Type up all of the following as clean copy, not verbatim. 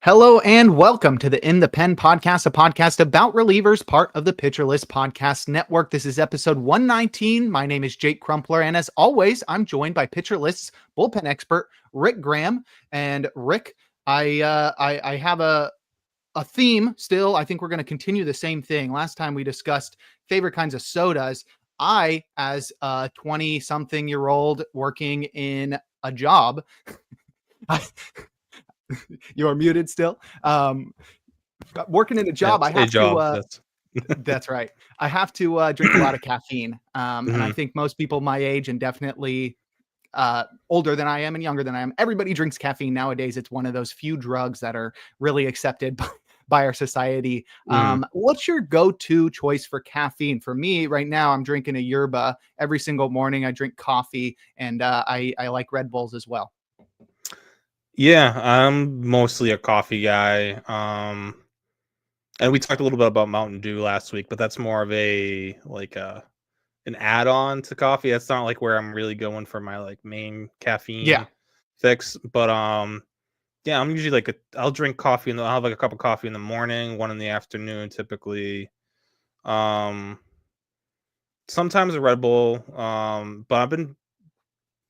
Hello and welcome to the In the Pen podcast, a podcast about relievers, part of the Pitcher List Podcast Network. This is episode 119. My name is Jake Crumpler, and as always, I'm joined by Pitcher List's bullpen expert, Rick Graham. And Rick, I have a theme still. I think we're going to continue the same thing. Last time we discussed favorite kinds of sodas. I, as a 20-something-year-old working in a job, you are muted still. Working in a job, I have to. That's right. I have to drink a lot of caffeine, and I think most people my age and definitely older than I am and younger than I am, everybody drinks caffeine nowadays. It's one of those few drugs that are really accepted by our society. What's your go-to choice for caffeine? For me, right now, I'm drinking a yerba every single morning. I drink coffee, and I like Red Bulls as well. Yeah, I'm mostly a coffee guy. And we talked a little bit about Mountain Dew last week, but that's more of an add-on to coffee. That's not like where I'm really going for my main caffeine fix. But yeah, I'm usually I'll drink coffee and I'll have a cup of coffee in the morning, one in the afternoon typically. Sometimes a Red Bull. But I've been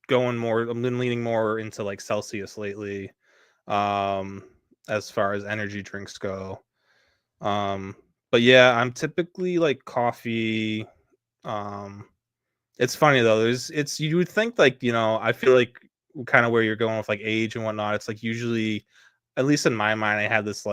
leaning more into Celsius lately, as far as energy drinks go. But yeah, I'm typically coffee. It's funny though, you would think I feel like kind of where you're going with age and whatnot. It's usually, at least in my mind, I had this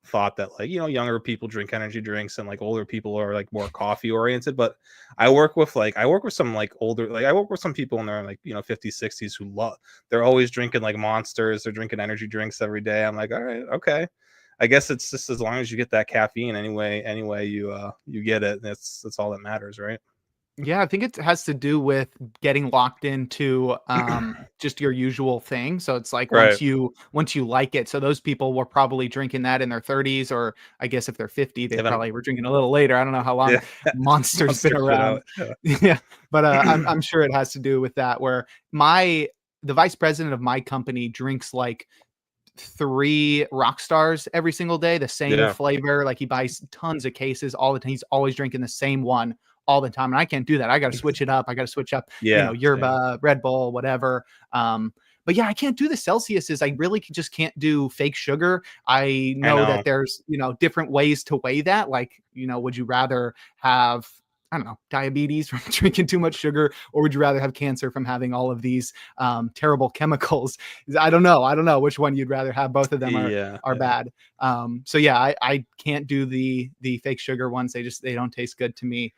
thought that younger people drink energy drinks and older people are more coffee oriented. But I work with some older, I work with some people in their 50s, 60s who they're always drinking Monsters. They're drinking energy drinks every day. I'm like, all right, okay. I guess it's just as long as you get that caffeine anyway you get it. That's all that matters, right? Yeah, I think it has to do with getting locked into just your usual thing. So it's once you like it. So those people were probably drinking that in their 30s, or I guess if they're 50, they probably were drinking a little later. I don't know how long Monster's been around. Yeah, but I'm sure it has to do with that. Where the vice president of my company drinks 3 rock stars every single day, the same flavor. He buys tons of cases all the time. He's always drinking the same one all the time, and I can't do that. I got to switch it up. I got to switch up, yerba, Red Bull, whatever. But yeah, I can't do the Celsiuses. I really just can't do fake sugar. I know that there's, different ways to weigh that. Would you rather have, I don't know, diabetes from drinking too much sugar, or would you rather have cancer from having all of these terrible chemicals? I don't know which one you'd rather have. Both of them are bad. So yeah, I can't do the fake sugar ones. They don't taste good to me.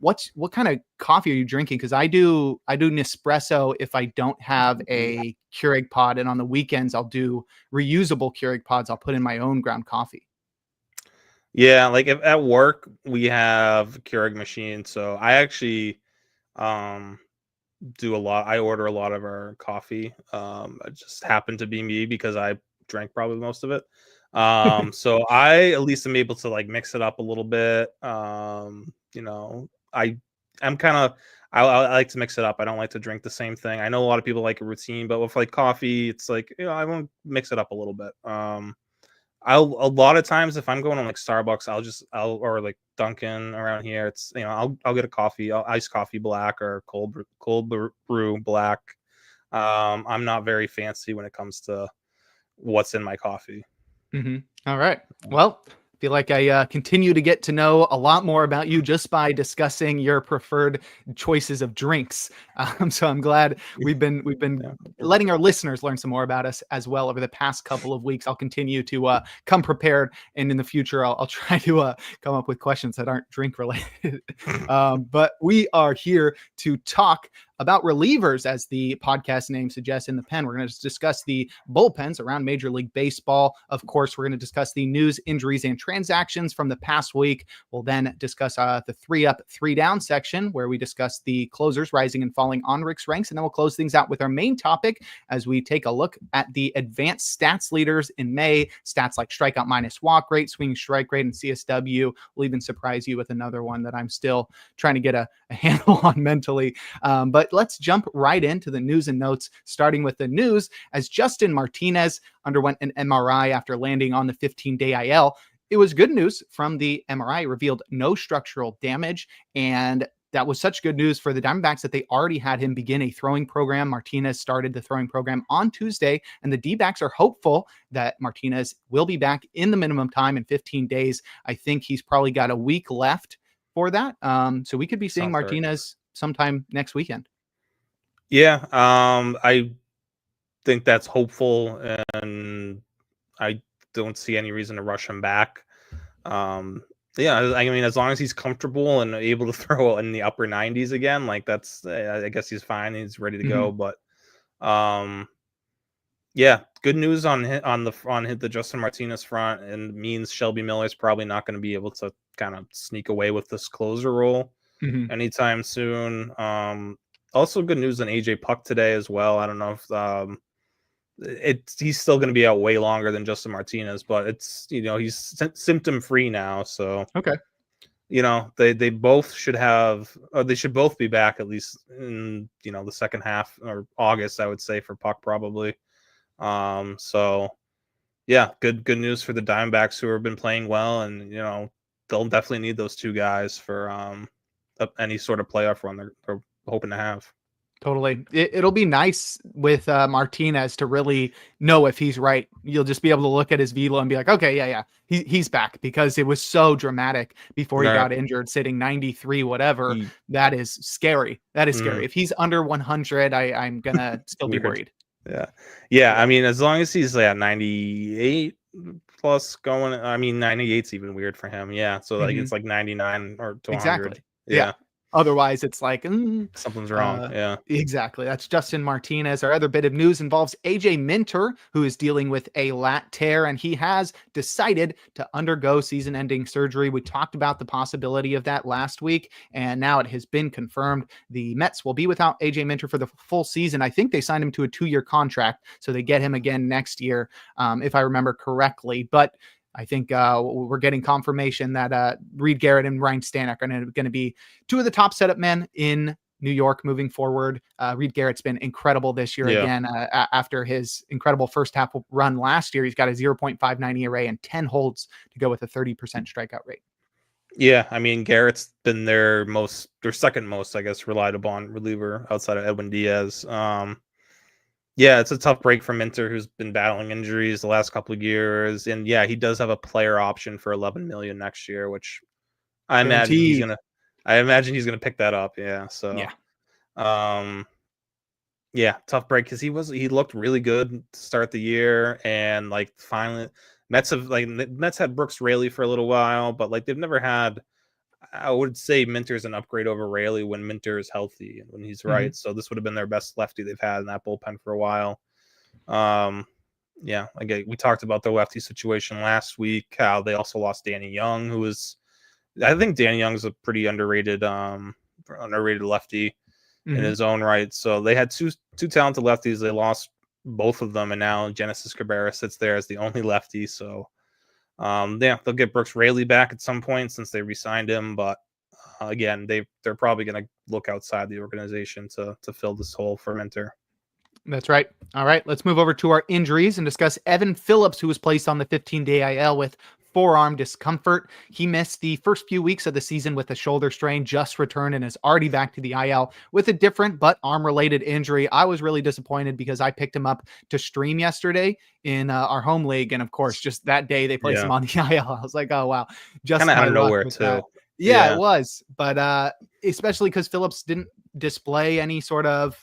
What kind of coffee are you drinking? Because I do Nespresso if I don't have a Keurig pod, and on the weekends I'll do reusable Keurig pods. I'll put in my own ground coffee. Yeah, if at work we have a Keurig machine, so I actually do a lot. I order a lot of our coffee. It just happened to be me because I drank probably most of it. So I at least am able to mix it up a little bit. I like to mix it up. I don't like to drink the same thing. I know a lot of people like a routine, but with coffee, it's I want to mix it up a little bit. A lot of times if I'm going on Starbucks, or Dunkin' around here, it's I'll get a coffee, iced coffee black or cold brew black. I'm not very fancy when it comes to what's in my coffee. All right. Well, I feel like I continue to get to know a lot more about you just by discussing your preferred choices of drinks. So I'm glad we've been letting our listeners learn some more about us as well over the past couple of weeks. I'll continue to come prepared, and in the future, I'll try to come up with questions that aren't drink related. But we are here to talk about relievers, as the podcast name suggests. In the pen, we're going to discuss the bullpens around Major League Baseball. Of course, we're going to discuss the news, injuries, and transactions from the past week. We'll then discuss the 3-up, 3-down section, where we discuss the closers rising and falling on Rick's ranks. And then we'll close things out with our main topic as we take a look at the advanced stats leaders in May. Stats like strikeout minus walk rate, swinging strike rate, and CSW. We'll even surprise you with another one that I'm still trying to get a handle on mentally. But But let's jump right into the news and notes, starting with the news as Justin Martinez underwent an MRI after landing on the 15-day IL. It was good news from the MRI, revealed no structural damage, and that was such good news for the Diamondbacks that they already had him begin a throwing program. Martinez started the throwing program on Tuesday, and the D-backs are hopeful that Martinez will be back in the minimum time in 15 days. I think he's probably got a week left for that. So we could be seeing Martinez sometime next weekend. Yeah, I think that's hopeful, and I don't see any reason to rush him back. Yeah, I mean, as long as he's comfortable and able to throw in the upper 90s again, like that's, I guess he's fine. He's ready to go. But, yeah, good news on the Justin Martinez front, and means Shelby Miller's probably not going to be able to kind of sneak away with this closer role anytime soon. Also, good news on AJ Puck today as well. I don't know if he's still going to be out way longer than Justin Martinez, but it's, he's symptom free now. So, okay. They both should have, or they should both be back at least in, the second half or August, I would say, for Puck probably. So yeah, good news for the Diamondbacks, who have been playing well, and, they'll definitely need those two guys for, any sort of playoff run they're hoping to have. Totally. It'll be nice with Martinez to really know if he's right. You'll just be able to look at his velo and be like, okay, yeah, he's back, because it was so dramatic before he got injured, sitting 93, whatever. That is scary. That is scary. If he's under 100, I'm going to still be worried. Yeah. I mean, as long as he's at 98 plus going, I mean, 98's even weird for him. Yeah. So like it's like 99 or to 100. Exactly. Yeah. Otherwise, it's like something's wrong. Yeah, exactly. That's Justin Martinez. Our other bit of news involves AJ Minter, who is dealing with a lat tear, and he has decided to undergo season-ending surgery. We talked about the possibility of that last week, and now it has been confirmed. The Mets will be without AJ Minter for the full season. I think they signed him to a 2-year contract, so they get him again next year, if I remember correctly. But I think we're getting confirmation that Reed Garrett and Ryan Stanek are going to be two of the top setup men in New York moving forward. Reed Garrett's been incredible this year again after his incredible first half run last year. He's got a 0.59 ERA and 10 holds to go with a 30% strikeout rate. Yeah, I mean, Garrett's been their second most, I guess, relied upon reliever outside of Edwin Diaz. Yeah, it's a tough break for Minter, who's been battling injuries the last couple of years, and yeah, he does have a player option for $11 million next year, which I imagine he's gonna pick that up. Yeah, so yeah, tough break, because he looked really good to start the year, and like finally, Mets had Brooks Raley for a little while, but like they've never had. I would say Minter's an upgrade over Raley when Minter is healthy and when he's right. So this would have been their best lefty they've had in that bullpen for a while. Yeah, again, we talked about the lefty situation last week, how they also lost Danny Young, who was, I think Danny Young's a pretty underrated lefty in his own right. So they had two talented lefties. They lost both of them, and now Genesis Cabrera sits there as the only lefty. So yeah, they'll get Brooks Raley back at some point since they re-signed him, but again, they're probably going to look outside the organization to fill this hole for Minter. That's right. All right, let's move over to our injuries and discuss Evan Phillips, who was placed on the 15-day IL with forearm discomfort. He missed the first few weeks of the season with a shoulder strain, just returned, and is already back to the IL with a different but arm-related injury. I was really disappointed because I picked him up to stream yesterday in our home league, and of course, just that day they placed him on the IL. I was like, oh wow, just kind of out of nowhere too. Yeah, it was, but especially because Phillips didn't display any sort of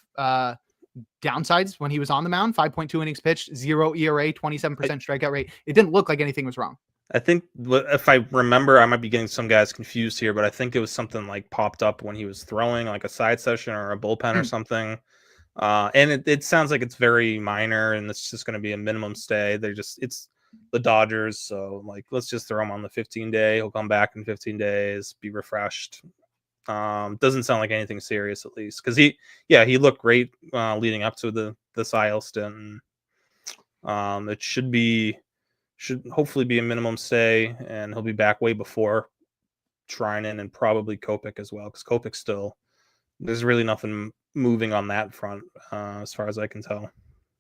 downsides when he was on the mound. 5.2 innings pitched, 0 ERA, 27% strikeout rate. It didn't look like anything was wrong. I think, if I remember, I might be getting some guys confused here, but I think it was something like popped up when he was throwing, like a side session or a bullpen or something. And it sounds like it's very minor, and it's just going to be a minimum stay. It's the Dodgers, so like, let's just throw him on the 15-day. He'll come back in 15 days, be refreshed. Doesn't sound like anything serious, at least, because he looked great leading up to this IL stint. It should hopefully be a minimum stay, and he'll be back way before Treinen and probably Kopech as well, because Kopech's still there's really nothing moving on that front, as far as I can tell.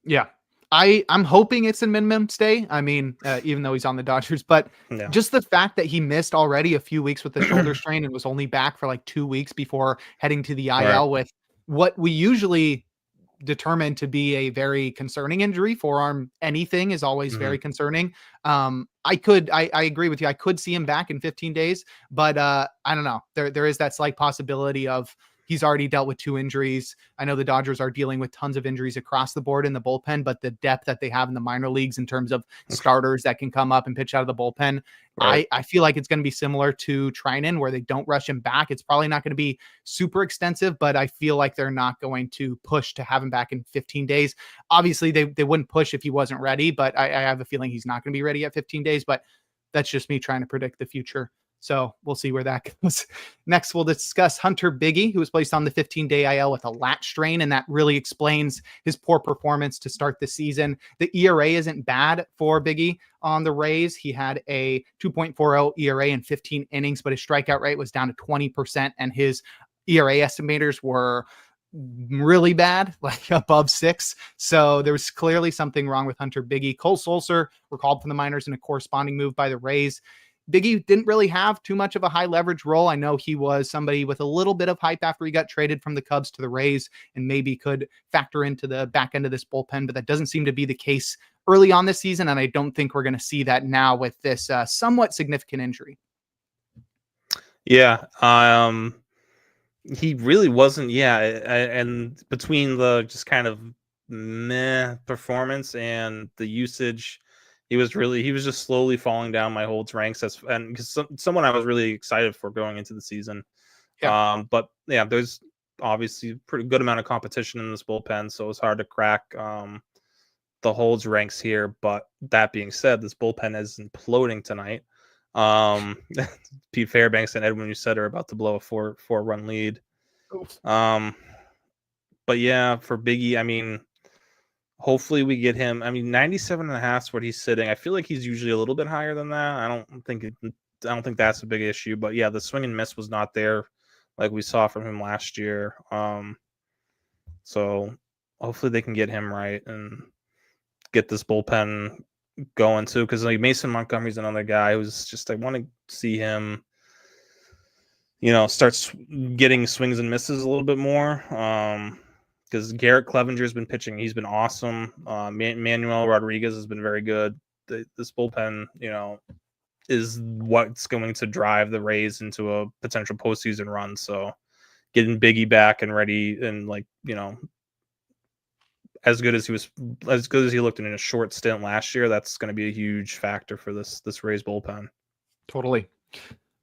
Yeah. I'm hoping it's a minimum stay. I mean, even though he's on the Dodgers, but Yeah. just the fact that he missed already a few weeks with the shoulder strain and was only back for like 2 weeks before heading to the Right. IL with what we usually determined to be a very concerning injury. Forearm anything is always Mhm. very concerning. I agree with you. I could see him back in 15 days, but I don't know. There is that slight possibility of he's already dealt with 2 injuries. I know the Dodgers are dealing with tons of injuries across the board in the bullpen, but the depth that they have in the minor leagues in terms of starters that can come up and pitch out of the bullpen, Right. I feel like it's going to be similar to Trinan, where they don't rush him back. It's probably not going to be super extensive, but I feel like they're not going to push to have him back in 15 days. Obviously, they wouldn't push if he wasn't ready, but I have a feeling he's not going to be ready at 15 days. But that's just me trying to predict the future. So we'll see where that goes. Next, we'll discuss Hunter Biggie, who was placed on the 15-day IL with a lat strain, and that really explains his poor performance to start the season. The ERA isn't bad for Biggie on the Rays. He had a 2.40 ERA in 15 innings, but his strikeout rate was down to 20%, and his ERA estimators were really bad, like above 6. So there was clearly something wrong with Hunter Biggie. Cole Sulser were called from the minors in a corresponding move by the Rays. Biggie didn't really have too much of a high leverage role. I know he was somebody with a little bit of hype after he got traded from the Cubs to the Rays and maybe could factor into the back end of this bullpen, but that doesn't seem to be the case early on this season. And I don't think we're going to see that now with this somewhat significant injury. Yeah. He really wasn't. Yeah. And between the just kind of meh performance and the usage, he was just slowly falling down my holds ranks and because someone I was really excited for going into the season. Yeah, But yeah, there's obviously a pretty good amount of competition in this bullpen, so it's hard to crack the holds ranks here. But that being said, this bullpen is imploding tonight. Um, Pete Fairbanks and Edwin Uset are about to blow a 4-run lead. Um, but yeah, for Biggie, I mean, hopefully we get him. I mean, 97.5 is what he's sitting. I feel like he's usually a little bit higher than that. I don't think that's a big issue. But yeah, the swing and miss was not there like we saw from him last year. So hopefully they can get him right and get this bullpen going too. Because like Mason Montgomery's another guy who's just I want to see him, start getting swings and misses a little bit more. Because Garrett Clevenger's been pitching, he's been awesome. Manuel Rodriguez has been very good. This bullpen, is what's going to drive the Rays into a potential postseason run. So getting Biggie back and ready and as good as he looked in a short stint last year, that's going to be a huge factor for this Rays bullpen. totally.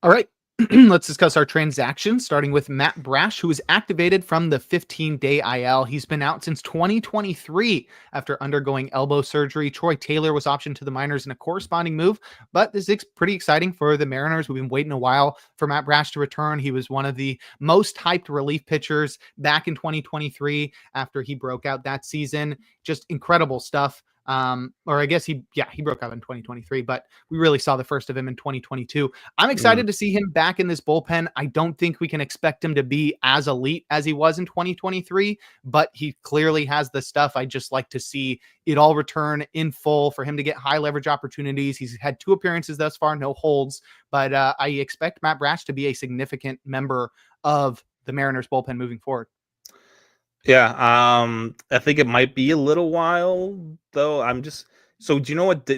All right. Let's discuss our transactions, starting with Matt Brash, who was activated from the 15-day IL. He's been out since 2023 after undergoing elbow surgery. Troy Taylor was optioned to the minors in a corresponding move, but this is pretty exciting for the Mariners. We've been waiting a while for Matt Brash to return. He was one of the most hyped relief pitchers back in 2023 after he broke out that season. Just incredible stuff. Or I guess he broke out in 2023, but we really saw the first of him in 2022. I'm excited to see him back in this bullpen. I don't think we can expect him to be as elite as he was in 2023, but he clearly has the stuff. I just like to see it all return in full for him to get high leverage opportunities. He's had 2 appearances thus far, no holds, but I expect Matt Brash to be a significant member of the Mariners bullpen moving forward. Yeah, I think it might be a little while though. So do you know what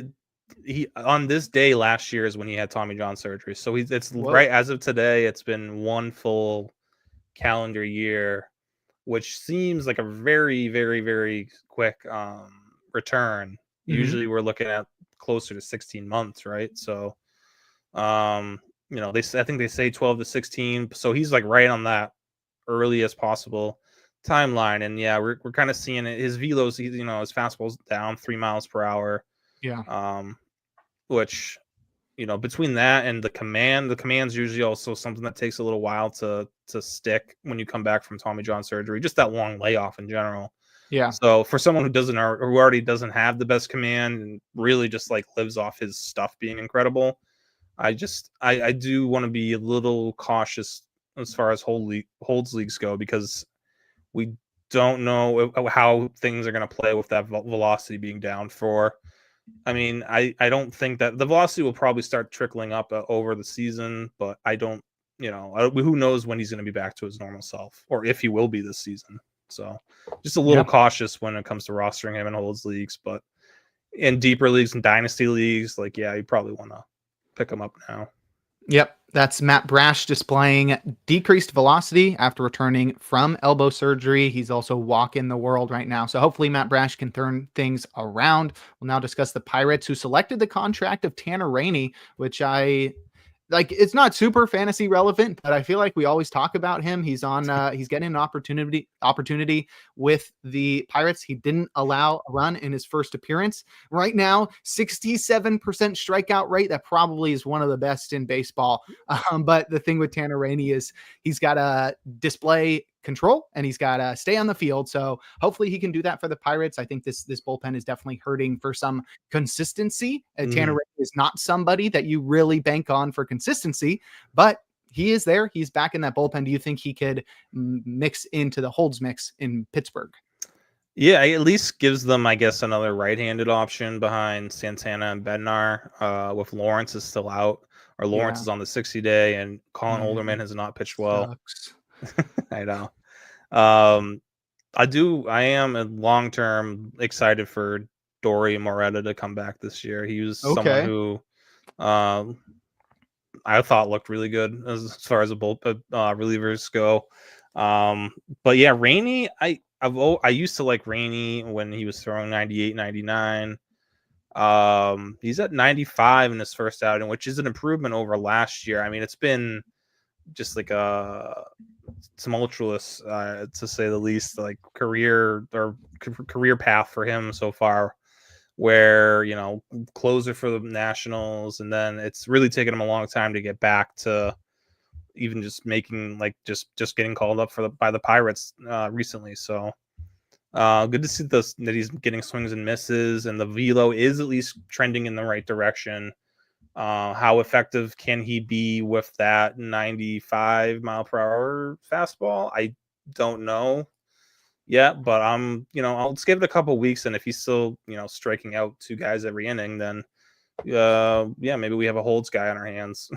he on this day last year is when he had Tommy John surgery. So it's Whoa. right as of today, it's been 1 full calendar year, which seems like a very, very, very quick return. Mm-hmm. Usually we're looking at closer to 16 months, right? So I think they say 12 to 16. So he's like right on that early as possible timeline. And yeah, we're kind of seeing it. His velos, his fastball's down 3 miles per hour. Yeah. Which, between that and the command's usually also something that takes a little while to stick when you come back from Tommy John surgery, just that long layoff in general. Yeah. So for someone who already doesn't have the best command and really just like lives off his stuff being incredible, I do want to be a little cautious as far as holds leagues go, because we don't know how things are going to play with that velocity being down for. I mean, I don't think that the velocity will probably start trickling up over the season, but I don't, who knows when he's going to be back to his normal self, or if he will be this season. So just a little cautious when it comes to rostering him in holds leagues, but in deeper leagues and dynasty leagues, like, yeah, you probably want to pick him up now. Yep, that's Matt Brash displaying decreased velocity after returning from elbow surgery. He's also walking the world right now. So hopefully Matt Brash can turn things around. We'll now discuss the Pirates, who selected the contract of Tanner Rainey, which it's not super fantasy relevant, but I feel like we always talk about him. He's he's getting an opportunity with the Pirates. He didn't allow a run in his first appearance. Right now, 67% strikeout rate. That probably is one of the best in baseball. But the thing with Tanner Rainey is he's got to display control and he's got to stay on the field. So hopefully he can do that for the Pirates. I think this bullpen is definitely hurting for some consistency. Tanner Rainey is not somebody that you really bank on for consistency, but he is there. He's back in that bullpen. Do you think he could mix into the holds mix in Pittsburgh? Yeah, it at least gives them, I guess, another right-handed option behind Santana and Bednar. With Lawrence is still out, or Lawrence is on the 60-day, and Colin Holderman has not pitched well. I know. I am a long-term excited for Dory Moretta to come back this year. He was someone who I thought looked really good as far as relievers go. But yeah, Rainey, I used to like Rainey when he was throwing 98, 99. He's at 95 in his first outing, which is an improvement over last year. I mean, it's been just like a tumultuous, to say the least, like career path for him so far, where, closer for the Nationals, and then it's really taken him a long time to get back to even just making, like, just getting called up by the Pirates recently. So good to see that he's getting swings and misses, and the velo is at least trending in the right direction. How effective can he be with that 95 mile per hour fastball? I don't know yet, but I'll just give it a couple weeks, and if he's still, striking out two guys every inning, then maybe we have a holds guy on our hands.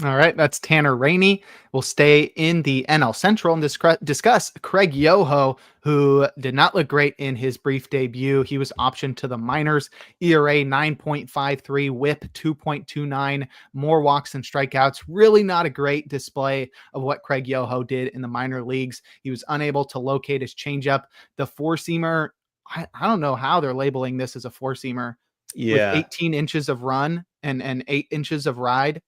All right, that's Tanner Rainey. We'll stay in the NL Central and discuss Craig Yoho, who did not look great in his brief debut. He was optioned to the minors. ERA 9.53, whip 2.29, more walks and strikeouts. Really not a great display of what Craig Yoho did in the minor leagues. He was unable to locate his changeup. The four-seamer, I don't know how they're labeling this as a four-seamer. Yeah. With 18 inches of run and 8 inches of ride.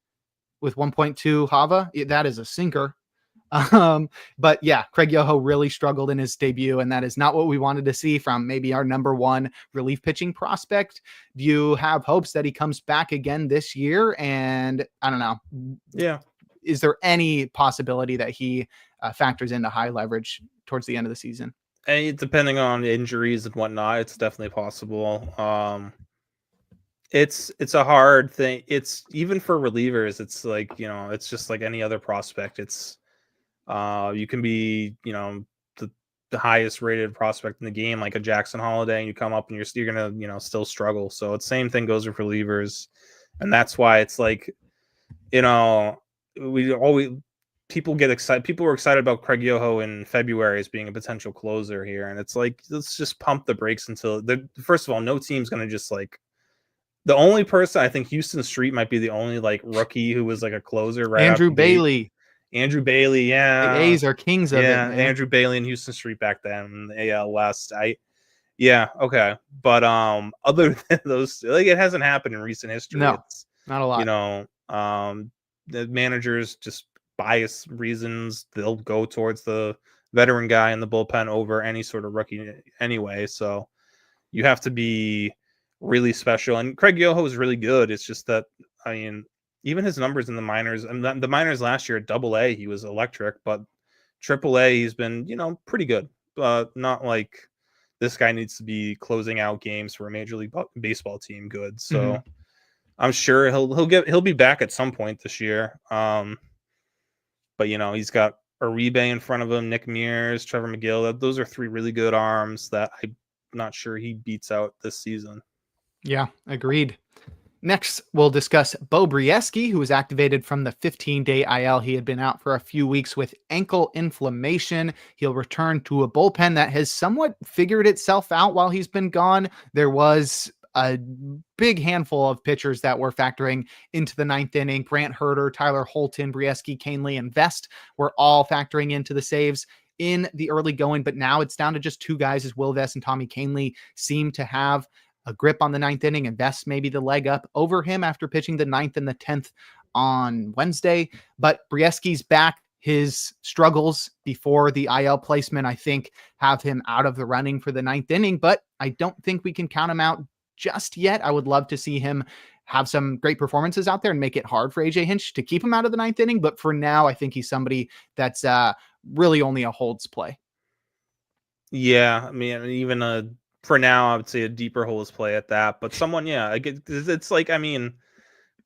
With 1.2 Hava, that is a sinker. But yeah, Craig Yoho really struggled in his debut, and that is not what we wanted to see from maybe our number one relief pitching prospect. Do you have hopes that he comes back again this year? And I don't know. Yeah. Is there any possibility that he factors into high leverage towards the end of the season? And depending on injuries and whatnot, it's definitely possible. It's a hard thing. It's even for relievers. It's like, it's just like any other prospect. It's you can be, the highest rated prospect in the game, like a Jackson Holiday, and you come up and you're gonna, still struggle. So it's same thing goes with relievers, and that's why it's like, people get excited. People were excited about Craig Yoho in February as being a potential closer here, and it's like, let's just pump the brakes until first of all, no team's gonna just like. The only person, I think Houston Street might be the only like rookie who was like a closer, right? Andrew Bailey. Andrew Bailey, yeah. The A's are kings of it, man. Andrew Bailey and Houston Street back then in the AL West. Okay. But other than those, like, it hasn't happened in recent history. No, not a lot. The managers, just bias reasons, they'll go towards the veteran guy in the bullpen over any sort of rookie anyway. So you have to be really special, and Craig Yoho is really good. It's just that, I mean, even his numbers in the minors, and the minors last year at AA, he was electric, but AAA, he's been, pretty good. But not like this guy needs to be closing out games for a Major League Baseball team good. So I'm sure he'll be back at some point this year. But, he's got Uribe in front of him, Nick Mears, Trevor McGill. Those are 3 really good arms that I'm not sure he beats out this season. Yeah, agreed. Next, we'll discuss Bo Brieske, who was activated from the 15-day IL. He had been out for a few weeks with ankle inflammation. He'll return to a bullpen that has somewhat figured itself out while he's been gone. There was a big handful of pitchers that were factoring into the 9th inning. Grant Herter, Tyler Holton, Brieske, Canely, and Vest were all factoring into the saves in the early going, but now it's down to just 2 guys, as Will Vest and Tommy Canely seem to have a grip on the 9th inning, and Vest maybe the leg up over him after pitching the 9th and the 10th on Wednesday. But Brieske's back. His struggles before the IL placement, I think, have him out of the running for the 9th inning, but I don't think we can count him out just yet. I would love to see him have some great performances out there and make it hard for AJ Hinch to keep him out of the 9th inning. But for now, I think he's somebody that's really only a holds play. Yeah, I mean, even for now, I would say a deeper holds play at that. But someone, it's like, I mean,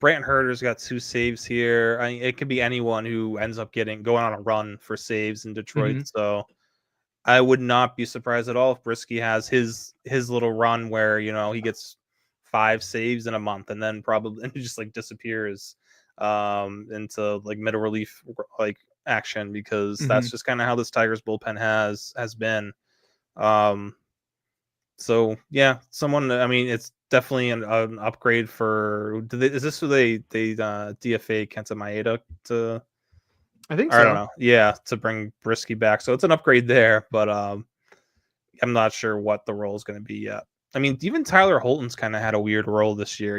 Brant Herter's got 2 saves here. It could be anyone who ends up going on a run for saves in Detroit. Mm-hmm. So I would not be surprised at all if Brieske has his little run where, he gets 5 saves in a month and then probably just like disappears into like middle relief like action, because that's just kind of how this Tigers bullpen has been. So yeah, I mean, it's definitely an upgrade for. Is this who they DFA Kenta Maeda to? I think so. I don't know. Yeah, to bring Brieske back, so it's an upgrade there. But I'm not sure what the role is going to be yet. I mean, even Tyler Holton's kind of had a weird role this year.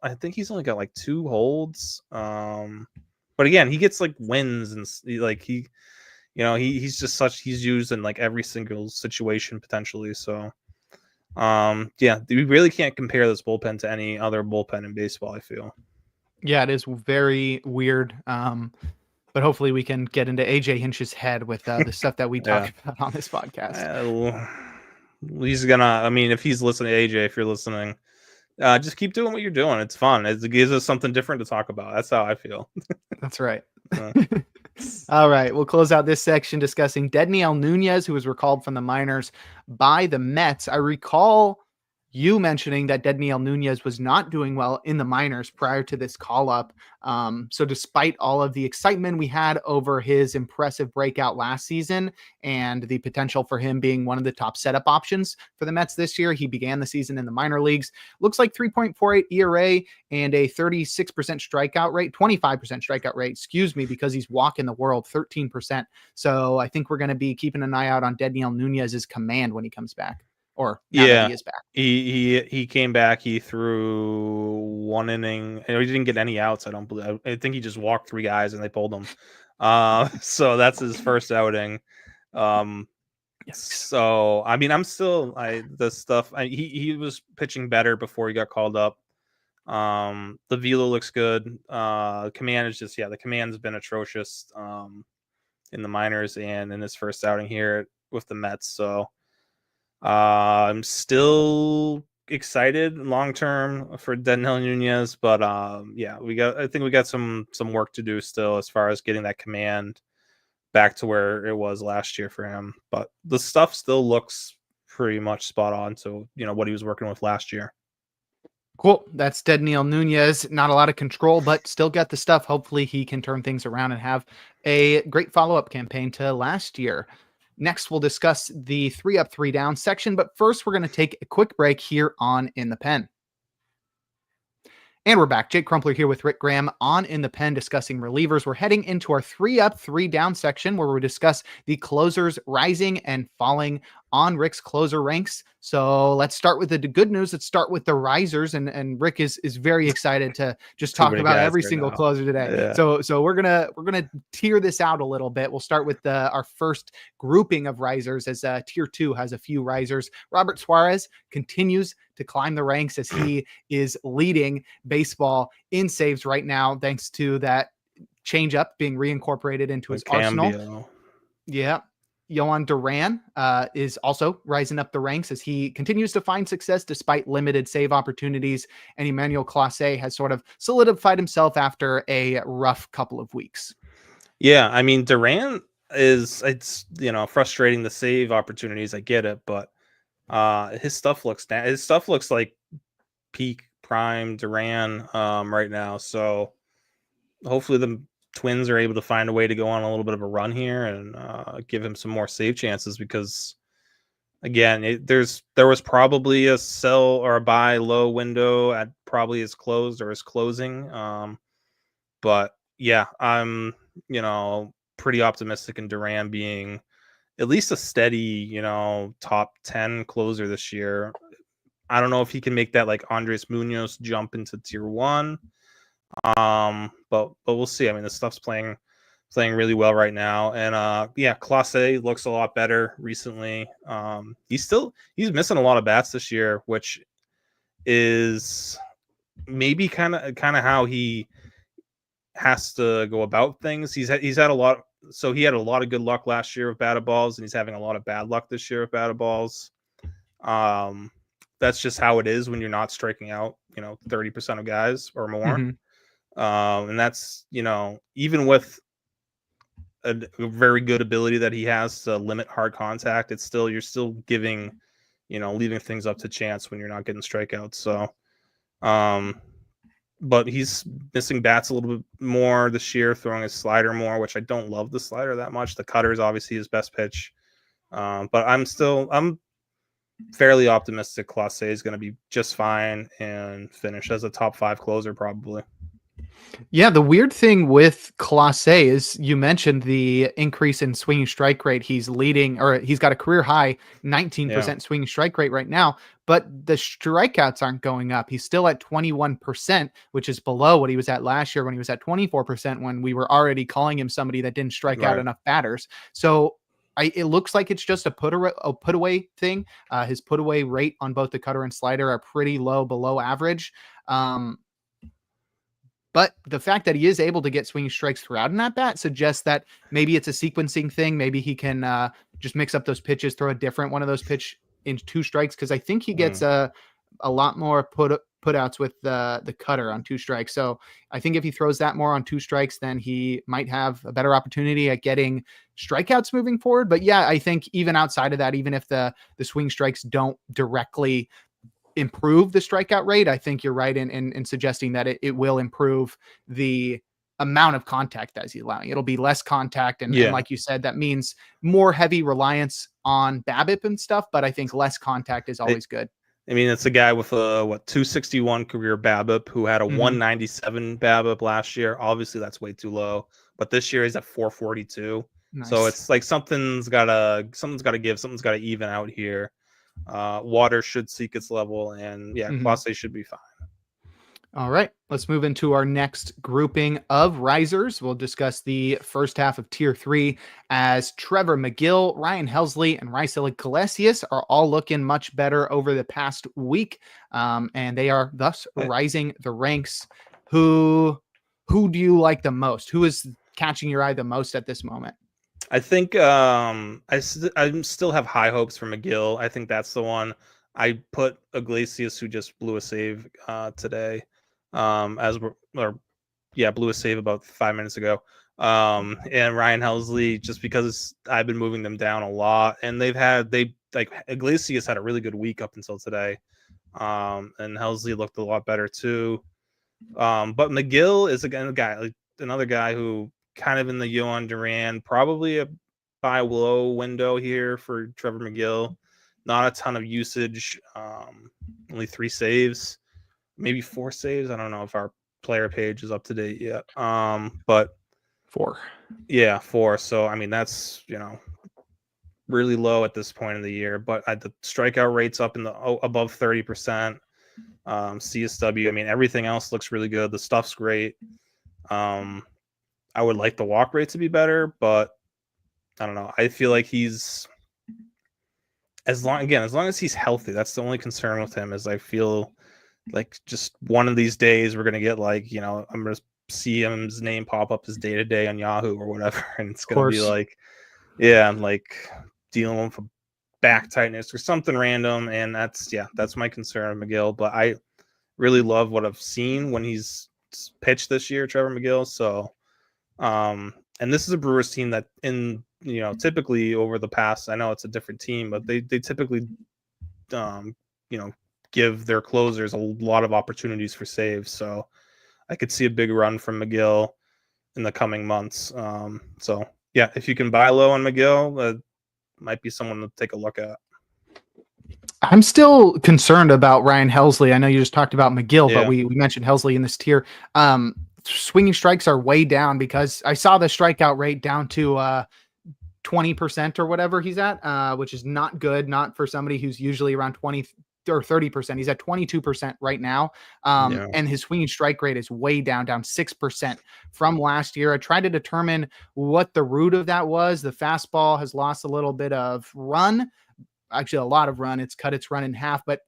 I think he's only got like 2 holds. But again, he gets like wins and like he's used in like every single situation potentially. So. We really can't compare this bullpen to any other bullpen in baseball, I feel. Yeah, it is very weird. But hopefully we can get into AJ Hinch's head with the stuff that we talk about on this podcast. He's gonna, I mean, if he's listening, AJ, if you're listening, just keep doing what you're doing. It's fun. It gives us something different to talk about. That's how I feel. That's right. All right, we'll close out this section discussing Dedniel Nunez, who was recalled from the minors by the Mets. I recall you mentioning that Dedniel Nunez was not doing well in the minors prior to this call-up. So despite all of the excitement we had over his impressive breakout last season and the potential for him being one of the top setup options for the Mets this year, he began the season in the minor leagues. Looks like 3.48 ERA and a 36% strikeout rate, 25% strikeout rate, because he's walking the world 13%. So I think we're going to be keeping an eye out on Dedniel Nunez's command when he comes back. Or now that he is back. He came back. He threw 1 inning. He didn't get any outs. I think he just walked 3 guys and they pulled him. So that's his first outing. So I mean, I'm still he was pitching better before he got called up. The velo looks good. Command is just the command's been atrocious in the minors and in his first outing here with the Mets. So. I'm still excited long term for Dedniel Nunez, but I think we got some work to do still as far as getting that command back to where it was last year for him. But the stuff still looks pretty much spot on to what he was working with last year. Cool. That's Dedniel Nunez. Not a lot of control, but still got the stuff. Hopefully he can turn things around and have a great follow-up campaign to last year. Next, we'll discuss the 3 up, 3 down section, but first we're going to take a quick break here on In the Pen. And we're back. Jake Crumpler here with Rick Graham on In the Pen discussing relievers. We're heading into our 3 up, 3 down section where we discuss the closers rising and falling on Rick's closer ranks. So let's start with the good news. Let's start with the risers. And Rick is very excited to just talk about every single closer today. Yeah. So we're gonna tier this out a little bit. We'll start with our first grouping of risers, as tier 2 has a few risers. Robert Suarez continues to climb the ranks as he is leading baseball in saves right now, thanks to that changeup being reincorporated into his arsenal. Yeah. Yohan Duran is also rising up the ranks as he continues to find success despite limited save opportunities. And Emmanuel Clase has sort of solidified himself after a rough couple of weeks. Yeah, I mean Duran it's frustrating the save opportunities. I get it, but his stuff looks like peak prime Duran right now. So hopefully the Twins are able to find a way to go on a little bit of a run here and give him some more save chances because again, there was probably a sell or a buy low window at probably his closed or his closing. But yeah, I'm pretty optimistic in Duran being at least a steady top 10 closer this year. I don't know if he can make that like Andres Munoz jump into tier 1. But we'll see. I mean, this stuff's playing really well right now, and yeah, Clase looks a lot better recently. He's missing a lot of bats this year, which is maybe kind of how he has to go about things. He's had a lot. So he had a lot of good luck last year with batted balls, and he's having a lot of bad luck this year with batted balls. That's just how it is when you're not striking out, 30% of guys or more. And that's, even with a very good ability that he has to limit hard contact, you're still giving, leaving things up to chance when you're not getting strikeouts. So, but he's missing bats a little bit more this year, throwing his slider more, which I don't love the slider that much. The cutter is obviously his best pitch. But I'm fairly optimistic Clase is going to be just fine and finish as a top 5 closer probably. Yeah, the weird thing with Clase is you mentioned the increase in swinging strike rate. He's leading, or he's got a career high 19% swinging strike rate right now, but the strikeouts aren't going up. He's still at 21%, which is below what he was at last year when he was at 24%, when we were already calling him somebody that didn't strike out enough batters. So it looks like it's just a put away thing. His put away rate on both the cutter and slider are pretty low, below average. But the fact that he is able to get swinging strikes throughout an at bat suggests that maybe it's a sequencing thing. Maybe he can just mix up those pitches, throw a different one of those pitch into 2 strikes. Cause I think he gets a lot more put outs with the cutter on 2 strikes. So I think if he throws that more on 2 strikes, then he might have a better opportunity at getting strikeouts moving forward. But yeah, I think even outside of that, even if the swing strikes don't directly improve the strikeout rate, I think you're right in suggesting that it will improve the amount of contact that he's allowing. It'll be less contact. And like you said, that means more heavy reliance on BABIP and stuff, but I think less contact is always good. I mean, it's a guy with a 261 career BABIP who had a 197 BABIP last year. Obviously that's way too low, but this year he's at 442. Nice. So it's like something's got to give, something's got to even out here. Water should seek its level, and yeah, Clase should be fine. All right, let's move into our next grouping of risers. We'll discuss the first half of tier 3 as TREVOR, McGill, Ryan Helsley, and RAISEL IGLESIAS are all looking much better over the past week, and they are thus rising the ranks. Who do you like the most? Who is catching your eye the most at this moment? I think I still have high hopes for McGill. I think that's the one. I put Iglesias, who just blew a save today, blew a save about 5 minutes ago. And Ryan Helsley, just because I've been moving them down a lot, and Iglesias had a really good week up until today, and Helsley looked a lot better too. But McGill is another guy who, kind of in the Yohan Duran, probably a buy low window here for TREVOR McGill. Not a ton of usage, only 3 saves, maybe 4 saves. I don't know if our player page is up to date yet. But 4. Yeah, 4. So I mean, that's really low at this point in the year. But the strikeout rate's up in the above 30%. CSW. I mean, everything else looks really good. The stuff's great. I would like the walk rate to be better, but I don't know. I feel like he's as long as he's healthy. That's the only concern with him. Is I feel like just one of these days we're gonna get I'm gonna see his name pop up as day to day on Yahoo or whatever, and it's gonna be like, I'm like dealing with a back tightness or something random, and that's my concern, McGill. But I really love what I've seen when he's pitched this year, TREVOR McGill. So And this is a Brewers team that typically over the past, I know it's a different team, but they typically give their closers a lot of opportunities for saves. So I could see a big run from Megill in the coming months. So yeah, if you can buy low on Megill, might be someone to take a look at. I'm still concerned about Ryan Helsley. I know you just talked about McGill, but Yeah. we mentioned Helsley in this tier. Swinging strikes are way down because I saw the strikeout rate down to 20% or whatever he's at, which is not good, not for somebody who's usually around 20 or 30%. He's at 22% right now. Yeah. And his swinging strike rate is way down 6% from last year. I tried to determine what the root of that was. The fastball has lost a little bit of run, actually a lot of run. It's cut its run in half, but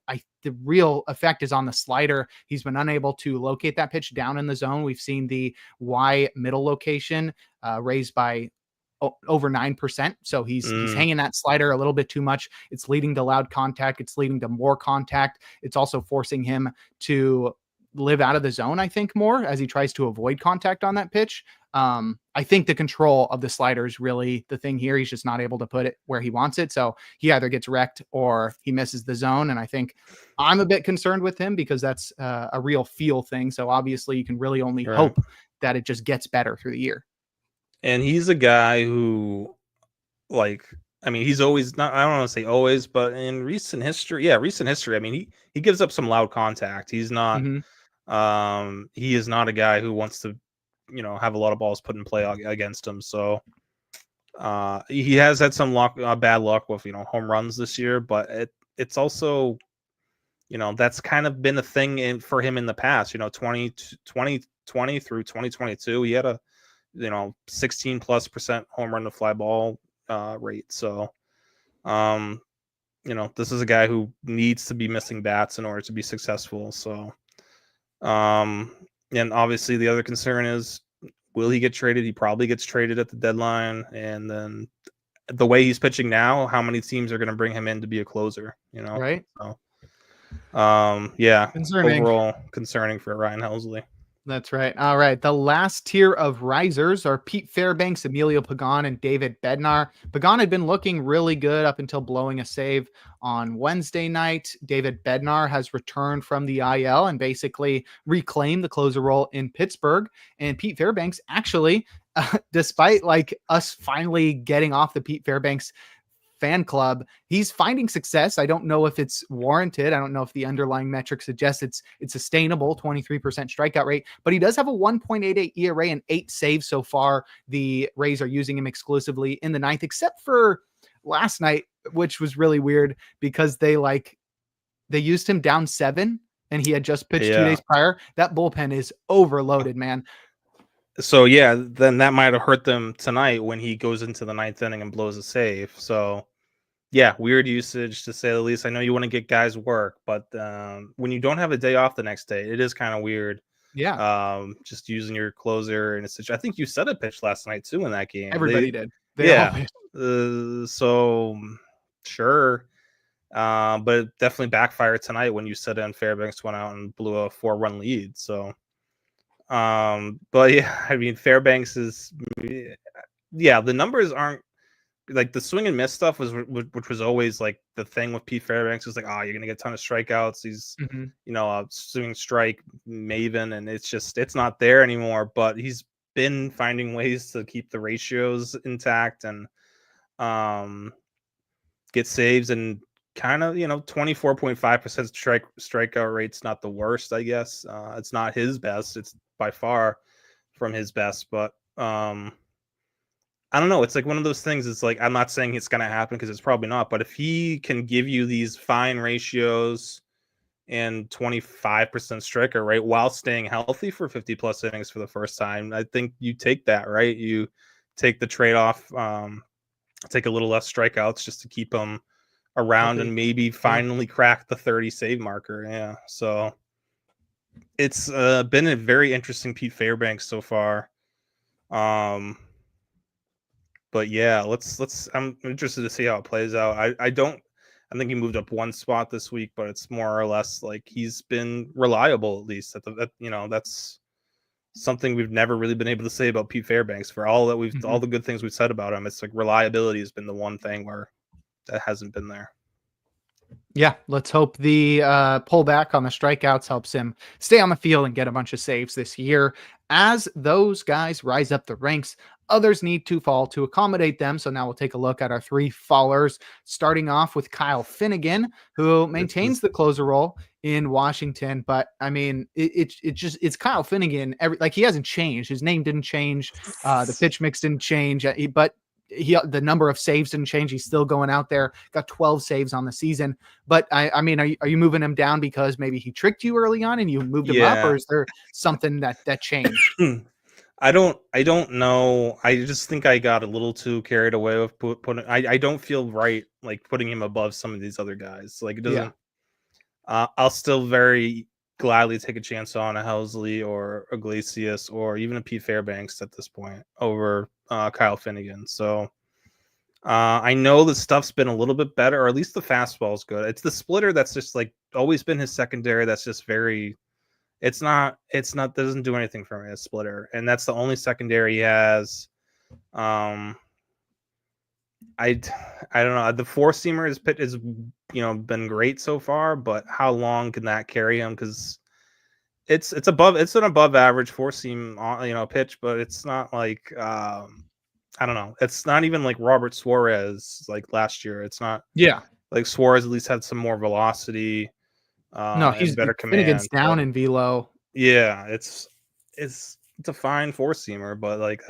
the real effect is on the slider. He's been unable to locate that pitch down in the zone. We've seen the Y middle location raised by over 9%. So he's hanging that slider a little bit too much. It's leading to loud contact. It's leading to more contact. It's also forcing him to live out of the zone, I think, more as he tries to avoid contact on that pitch. I think the control of the slider is really the thing here. He's just not able to put it where he wants it. So he either gets wrecked or he misses the zone. And I think I'm a bit concerned with him because that's a real feel thing. So obviously you can really only hope that it just gets better through the year. And he's a guy who, he's always not, I don't want to say always, but in recent history, I mean, he gives up some loud contact. He's not, he is not a guy who wants to, have a lot of balls put in play against him. So he has had some bad luck with, home runs this year, but it's also, that's kind of been a thing for him in the past, 2020 through 2022, he had a, 16+% home run to fly ball rate. So, this is a guy who needs to be missing bats in order to be successful. So, and obviously the other concern is, will he get traded? He probably gets traded at the deadline. And then the way he's pitching now, how many teams are going to bring him in to be a closer, Right. So, Concerning. Overall concerning for Ryan Helsley. That's right. All right. The last tier of risers are Pete Fairbanks, Emilio Pagan, and David Bednar. Pagan had been looking really good up until blowing a save on Wednesday night. David Bednar has returned from the IL and basically reclaimed the closer role in Pittsburgh. And Pete Fairbanks actually, despite us finally getting off the Pete Fairbanks fan club, he's finding success. I don't know if it's warranted. I don't know if the underlying metric suggests it's sustainable, 23% strikeout rate, but he does have a 1.88 ERA and 8 saves so far. The Rays are using him exclusively in the ninth, except for last night, which was really weird because they used him down 7 and he had just pitched 2 days prior. That bullpen is overloaded, man. So yeah, then that might have hurt them tonight when he goes into the 9th inning and blows a save. So yeah, weird usage to say the least. I know you want to get guys work, but when you don't have a day off the next day, it is kind of weird. Yeah. Just using your closer in a situation. I think you set a pitch last night too in that game. Everybody did. So sure. But it definitely backfired tonight when you set in Fairbanks went out and blew a 4-run lead. So but yeah, I mean Fairbanks is the numbers aren't like the swing and miss stuff which was always like the thing with Pete Fairbanks was like, oh, you're gonna get a ton of strikeouts. He's a swing strike maven, and it's not there anymore. But he's been finding ways to keep the ratios intact and get saves, and kind of 24.5% strikeout rate's not the worst, I guess. It's not his best. It's by far from his best, but I don't know. It's like one of those things. It's like, I'm not saying it's going to happen because it's probably not. But if he can give you these fine ratios and 25% strikeout rate while staying healthy for 50+ innings for the first time, I think you take that, right? You take the trade-off, take a little less strikeouts just to keep him around and maybe finally crack the 30 save marker. Yeah. So it's been a very interesting Pete Fairbanks so far. But yeah, I'm interested to see how it plays out. I think he moved up 1 spot this week, but it's more or less like he's been reliable, at least that's something we've never really been able to say about Pete Fairbanks. For all that all the good things we've said about him, it's like reliability has been the one thing where that hasn't been there. Yeah, let's hope the pullback on the strikeouts helps him stay on the field and get a bunch of saves this year. As those guys rise up the ranks, others need to fall to accommodate them. So now we'll take a look at our 3 fallers, starting off with Kyle Finnegan, who maintains the closer role in Washington. But I mean, it's Kyle Finnegan. Like, he hasn't changed. His name didn't change. The pitch mix didn't change. But the number of saves didn't change. He's still going out there, got 12 saves on the season. But I mean, are you moving him down because maybe he tricked you early on and you moved him up, or is there something that changed? I don't know. I just think I got a little too carried away with putting. I don't feel right like putting him above some of these other guys. Like, it doesn't. I'll still very gladly take a chance on a HELSLEY or IGLESIAS or even a Pete Fairbanks at this point over Kyle Finnegan. So I know the stuff's been a little bit better, or at least the fastball is good. It's the splitter that's just like always been his secondary. That's just very. It's not doesn't do anything for me, a splitter, and that's the only secondary he has. I don't know. The 4-seamer is been great so far, but how long can that carry him? Because it's an above average 4-seam pitch, but it's not like I don't know. It's not even like Robert Suarez like last year. It's not. Yeah. Like Suarez at least had some more velocity. No, he's better command. Finnegan's down in velo. Yeah, it's a fine 4-seamer, but like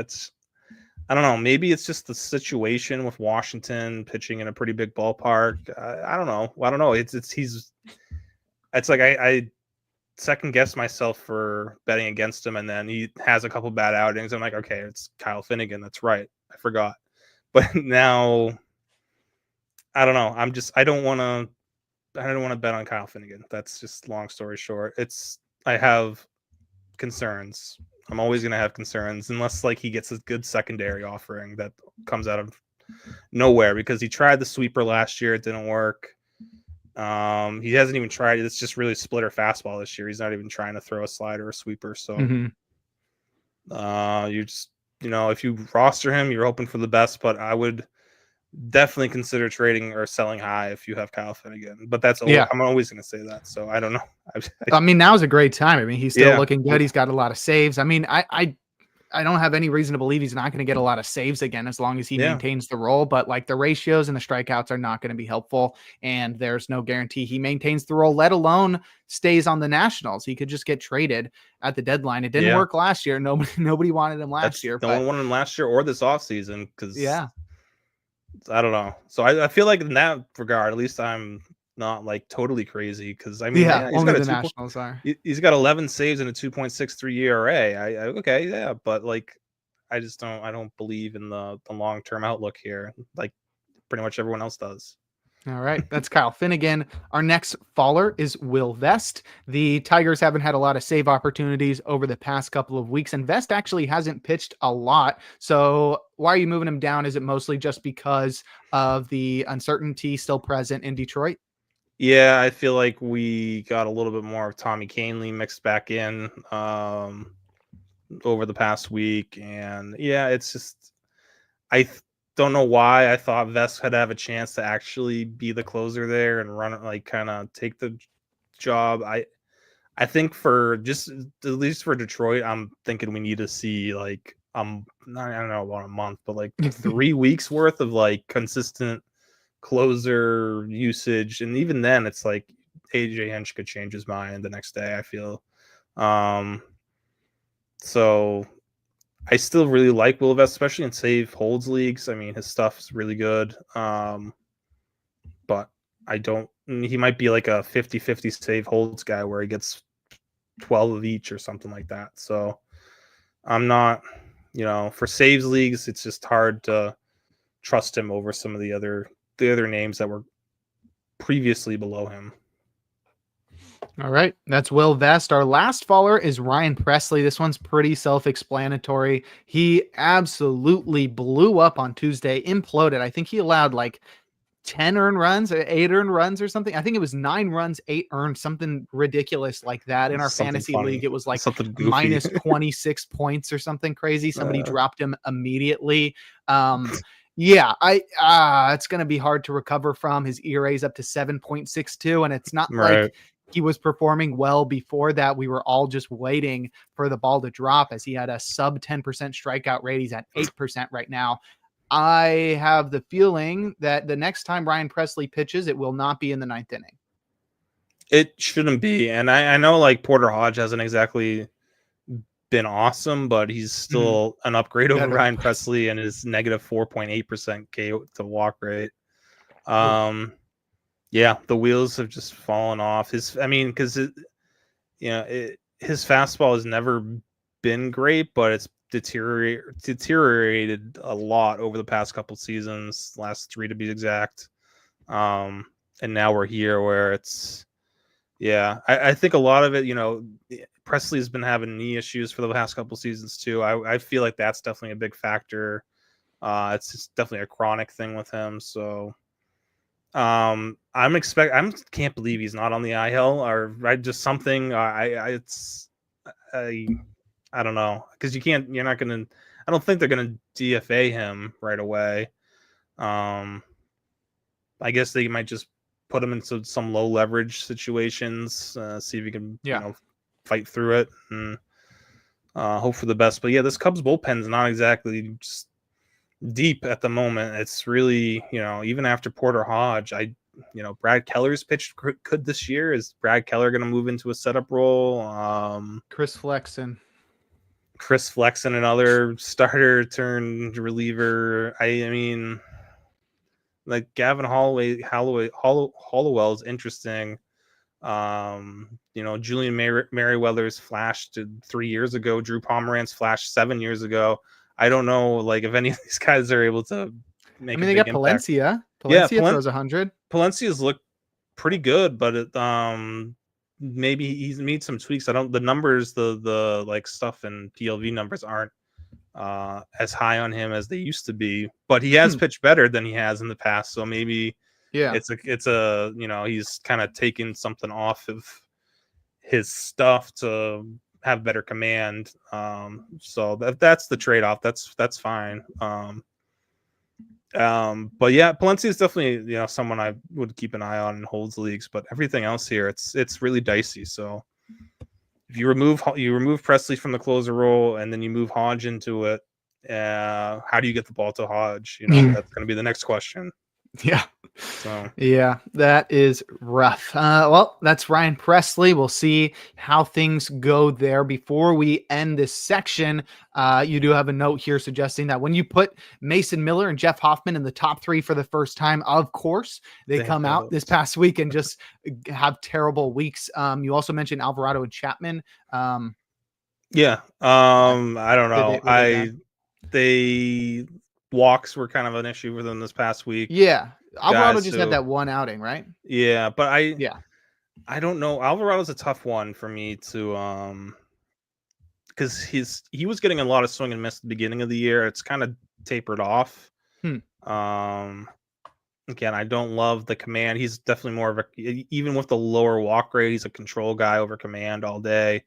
I don't know. Maybe it's just the situation with Washington pitching in a pretty big ballpark. I don't know. It's like I second guess myself for betting against him, and then he has a couple bad outings. I'm like, okay, it's Kyle Finnegan. That's right. I forgot. But now I don't know. I don't want to bet on Kyle Finnegan. That's just long story short. I have concerns. I'm always going to have concerns unless like he gets a good secondary offering that comes out of nowhere, because he tried the sweeper last year. It didn't work. He hasn't even tried. It's just really splitter fastball this year. He's not even trying to throw a slider or sweeper. So you just, if you roster him, you're hoping for the best, but I would definitely consider trading or selling high if you have Kyle Finnegan. But I'm always going to say that. So I don't know. I mean, now's a great time. I mean, he's still looking good. He's got a lot of saves. I mean, I don't have any reason to believe he's not going to get a lot of saves again as long as he maintains the role. But like, the ratios and the strikeouts are not going to be helpful, and there's no guarantee he maintains the role, let alone stays on the Nationals. He could just get traded at the deadline. It didn't work last year. Nobody wanted him last year. No one wanted him last year or this offseason because I don't know. So I feel like in that regard, at least I'm not like totally crazy, because I mean, only the Nationals are. He's got 11 saves and a 2.63 ERA. But like, I don't believe in the long-term outlook here, like pretty much everyone else does. All right, that's Kyle Finnegan. Our next faller is Will Vest. The Tigers haven't had a lot of save opportunities over the past couple of weeks, and Vest actually hasn't pitched a lot. So why are you moving him down? Is it mostly just because of the uncertainty still present in Detroit? Yeah, I feel like we got a little bit more of Tommy Kahnle mixed back in over the past week, and it's just don't know why I thought Vest had have a chance to actually be the closer there and run it, like kind of take the job. I think for just at least for Detroit, I'm thinking we need to see like I don't know about a month, but like 3 weeks worth of like consistent closer usage, and even then it's like AJ Hinch could change his mind the next day, I feel. So I still really like Will Vest, especially in save holds leagues. I mean, his stuff's really good. But he might be like a 50-50 save holds guy where he gets 12 of each or something like that. So I'm not, for saves leagues, it's just hard to trust him over some of the other names that were previously below him. All right, that's Will Vest. Our last faller is Ryan Pressly. This one's pretty self-explanatory. He absolutely blew up on Tuesday, imploded. I think he allowed like 10 earned runs, 8 earned runs or something. I think it was 9 runs, 8 earned, something ridiculous like that. In our Something fantasy league, funny, it was like something goofy. minus 26 points or something crazy. Somebody Uh, dropped him immediately. Yeah, it's going to be hard to recover from. His ERA is up to 7.62, and it's not like right. he was performing well before that. We were all just waiting for the ball to drop, as he had a sub 10% strikeout rate. He's at 8% right now. I have the feeling that the next time Ryan Pressly pitches, it will not be in the 9th inning. It shouldn't be. And I know like Porter Hodge hasn't exactly been awesome, but he's still an upgrade over Better. Ryan Pressly and his negative 4.8% K to walk rate. Yeah, the wheels have just fallen off. Because his fastball has never been great, but it's deteriorated a lot over the past couple seasons, last 3 to be exact. And now we're here where it's, I think a lot of it, Pressly's been having knee issues for the past couple seasons too. I feel like that's definitely a big factor. It's just definitely a chronic thing with him. So I can't believe he's not on the IL or just something. I don't know, because I don't think they're gonna DFA him right away. I guess they might just put him into some low leverage situations, see if he can fight through it and hope for the best. But yeah, this Cubs bullpen is not exactly just deep at the moment. It's really, even after Porter Hodge, Brad Keller's pitched good this year. Is Brad Keller going to move into a setup role? Chris Flexen, another starter turned reliever. I mean, like Gavin Hollowell is interesting. Julian Merriweather's flashed 3 years ago. Drew Pomeranz flashed 7 years ago. I don't know, like, if any of these guys are able to make. they got Palencia. Palencia throws 100. Palencia's looked pretty good, but maybe he's made some tweaks. The numbers, the like stuff and PLV numbers aren't as high on him as they used to be, but he has pitched better than he has in the past. So maybe it's he's kind of taken something off of his stuff to have better command. So that's the trade-off. That's fine. But yeah, Palencia is definitely someone I would keep an eye on in holds leagues. But everything else here, it's really dicey. So if you remove Pressly from the closer role and then you move Hodge into it, how do you get the ball to Hodge? That's going to be the next question. Yeah. So yeah, that is rough. Well, that's Ryan Pressly. We'll see how things go there. Before we end this section, you do have a note here suggesting that when you put Mason Miller and Jeff Hoffman in the top 3 for the first time, of course, they come out this past week and just have terrible weeks. You also mentioned Alvarado and Chapman. I don't know. They walks were kind of an issue for them this past week. Yeah. Alvarado just had that one outing, right? Yeah, but I don't know. Alvarado's a tough one for me to because he was getting a lot of swing and miss at the beginning of the year. It's kind of tapered off. Again, I don't love the command. He's definitely more of even with the lower walk rate, he's a control guy over command all day.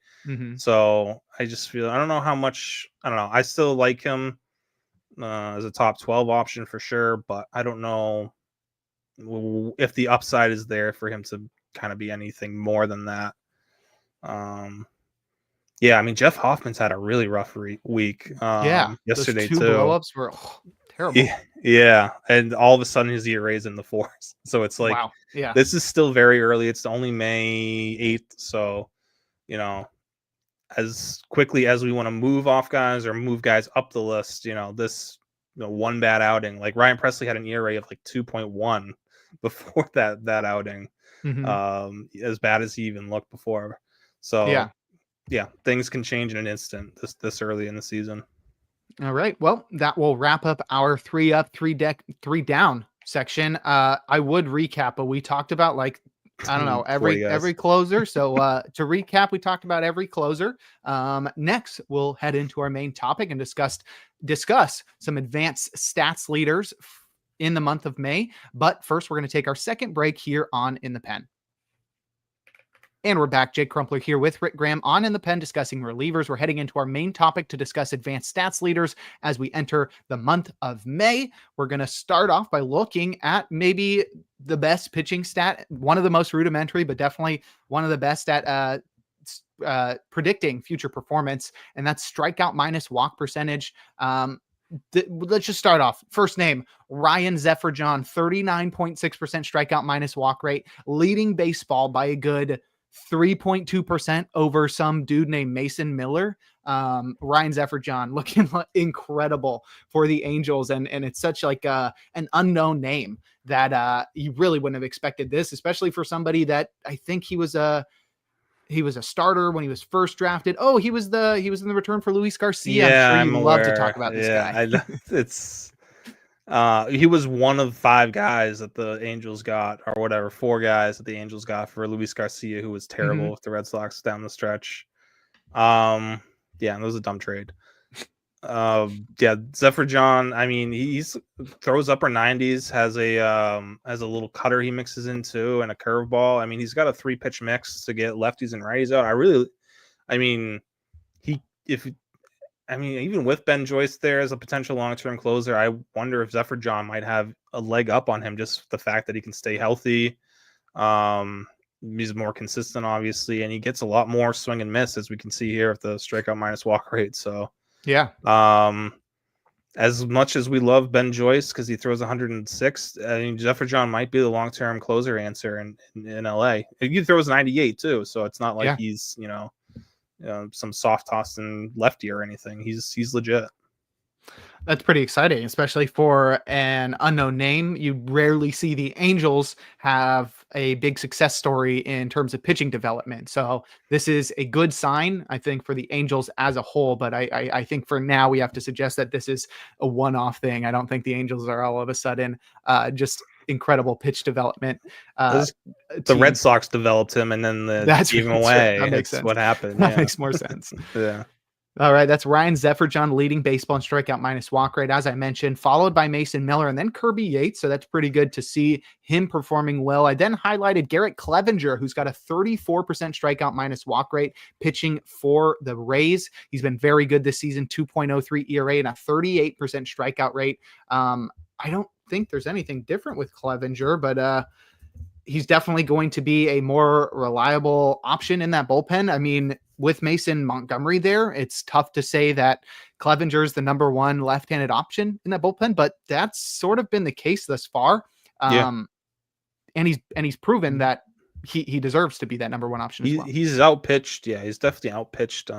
So I just feel, I don't know how much, I don't know. I still like him as a top 12 option for sure, but I don't know if the upside is there for him to kind of be anything more than that. Jeff Hoffman's had a really rough week. Yesterday those 2 too. Blow-ups were terrible. Yeah, and all of a sudden his ERA is in the 4s. So it's like, wow. Yeah, this is still very early. It's only May 8th, so as quickly as we want to move off guys or move guys up the list, this one bad outing, like Ryan Pressly had an ERA of like 2.1 before that outing, as bad as he even looked before. So yeah, things can change in an instant this early in the season. All right, well, that will wrap up our 3 up, 3 down section. I would recap, but we talked about, like, I don't know, every closer. So to recap, we talked about every closer. Next, we'll head into our main topic and discuss some advanced stats leaders in the month of May. But first, we're going to take our second break here on In the Pen. And we're back. Jake Crumpler here with Rick Graham on In the Pen discussing relievers. We're heading into our main topic to discuss advanced stats leaders as we enter the month of May. We're going to start off by looking at maybe the best pitching stat, one of the most rudimentary, but definitely one of the best at predicting future performance, and that's strikeout minus walk percentage. Let's just start off. First name, Ryan Zephyr-John, 39.6% strikeout minus walk rate, leading baseball by a good 3.2% over some dude named Mason Miller. Ryan Zephyr-John looking incredible for the Angels. And it's such like an unknown name that you really wouldn't have expected this, especially for somebody that I think he was a starter when he was first drafted. Oh, he was in the return for Luis Garcia. Yeah, I'm sure you love to talk about this guy. He was one of 5 guys that the Angels got, or whatever, 4 guys that the Angels got for Luis Garcia, who was terrible with the Red Sox down the stretch. Yeah, it was a dumb trade. Yeah, Zephyr-John, I mean, he's throws upper 90s, has a little cutter he mixes into and a curveball. I mean, he's got a 3-pitch mix to get lefties and righties out. Even with Ben Joyce there as a potential long-term closer, I wonder if Zephyr-John might have a leg up on him, just the fact that he can stay healthy. He's more consistent, obviously, and he gets a lot more swing and miss, as we can see here with the strikeout minus walk rate. So, yeah. As much as we love Ben Joyce because he throws 106, I mean, Zephyr-John might be the long-term closer answer in LA. He throws 98 too, so it's not like he's some soft tossing lefty or anything. He's legit. That's pretty exciting, especially for an unknown name. You rarely see the Angels have a big success story in terms of pitching development. So this is a good sign, I think, for the Angels as a whole. But I think for now, we have to suggest that this is a one-off thing. I don't think the Angels are all of a sudden just incredible pitch development. The Red Sox developed him and then gave him away. That makes sense. What happened. That makes more sense. Yeah. All right, that's Ryan Zephyr-John leading baseball in strikeout minus walk rate, as I mentioned, followed by Mason Miller and then Kirby Yates. So that's pretty good to see him performing well. I then highlighted Garrett Clevenger, who's got a 34% strikeout minus walk rate pitching for the Rays. He's been very good this season, 2.03 ERA and a 38% strikeout rate. I don't think there's anything different with Clevenger, but he's definitely going to be a more reliable option in that bullpen. I mean, with Mason Montgomery there, it's tough to say that Clevenger is the number 1 left-handed option in that bullpen, but that's sort of been the case thus far. And he's proven that he deserves to be that number 1 option as well. He's outpitched. Yeah, he's definitely outpitched.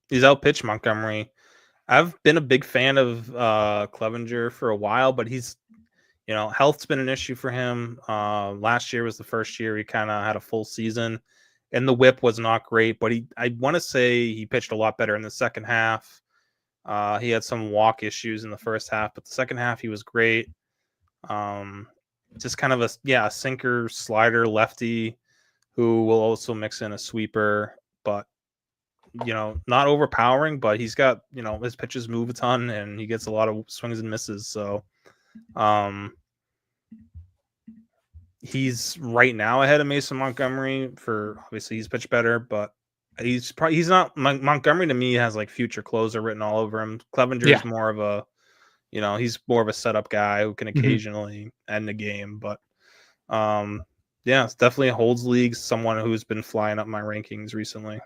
He's outpitched Montgomery. I've been a big fan of Clevenger for a while, but he's, health's been an issue for him. Last year was the first year he kind of had a full season, and the whip was not great, but I want to say he pitched a lot better in the second half. He had some walk issues in the first half, but the second half he was great. Just kind of a sinker slider lefty who will also mix in a sweeper, but not overpowering, but he's got, his pitches move a ton and he gets a lot of swings and misses. So, he's right now ahead of Mason Montgomery for, obviously he's pitched better, but he's not, Montgomery to me has like future closer written all over him. Clevenger is more of a, he's more of a setup guy who can occasionally end the game, but it's definitely a holds league, someone who's been flying up my rankings recently.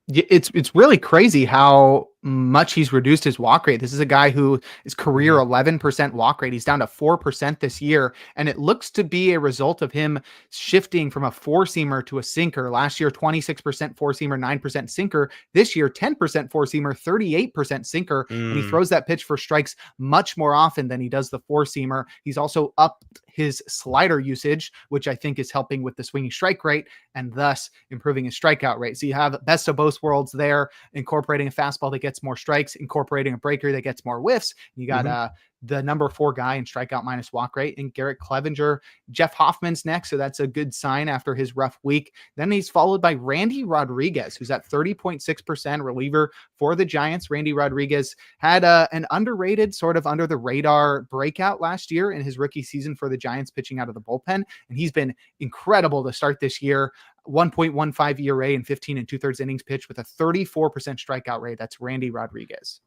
It's really crazy how much he's reduced his walk rate. This is a guy who is career 11% walk rate. He's down to 4% this year. And it looks to be a result of him shifting from a 4-seamer to a sinker. Last year, 26% 4-seamer, 9% sinker. This year, 10% 4-seamer, 38% sinker. And he throws that pitch for strikes much more often than he does the 4-seamer. He's also upped his slider usage, which I think is helping with the swinging strike rate and thus improving his strikeout rate. So you have best of both worlds there, incorporating a fastball that gets more strikes, incorporating a breaker that gets more whiffs. You got the number 4 guy in strikeout minus walk rate, and Garrett Clevenger. Jeff Hoffman's next, so that's a good sign after his rough week. Then he's followed by Randy Rodriguez, who's at 30.6% reliever for the Giants. Randy Rodriguez had an underrated, sort of under the radar breakout last year in his rookie season for the Giants, pitching out of the bullpen, and he's been incredible to start this year. 1.15 ERA in 15 2/3 innings pitched with a 34% strikeout rate. That's Randy Rodriguez.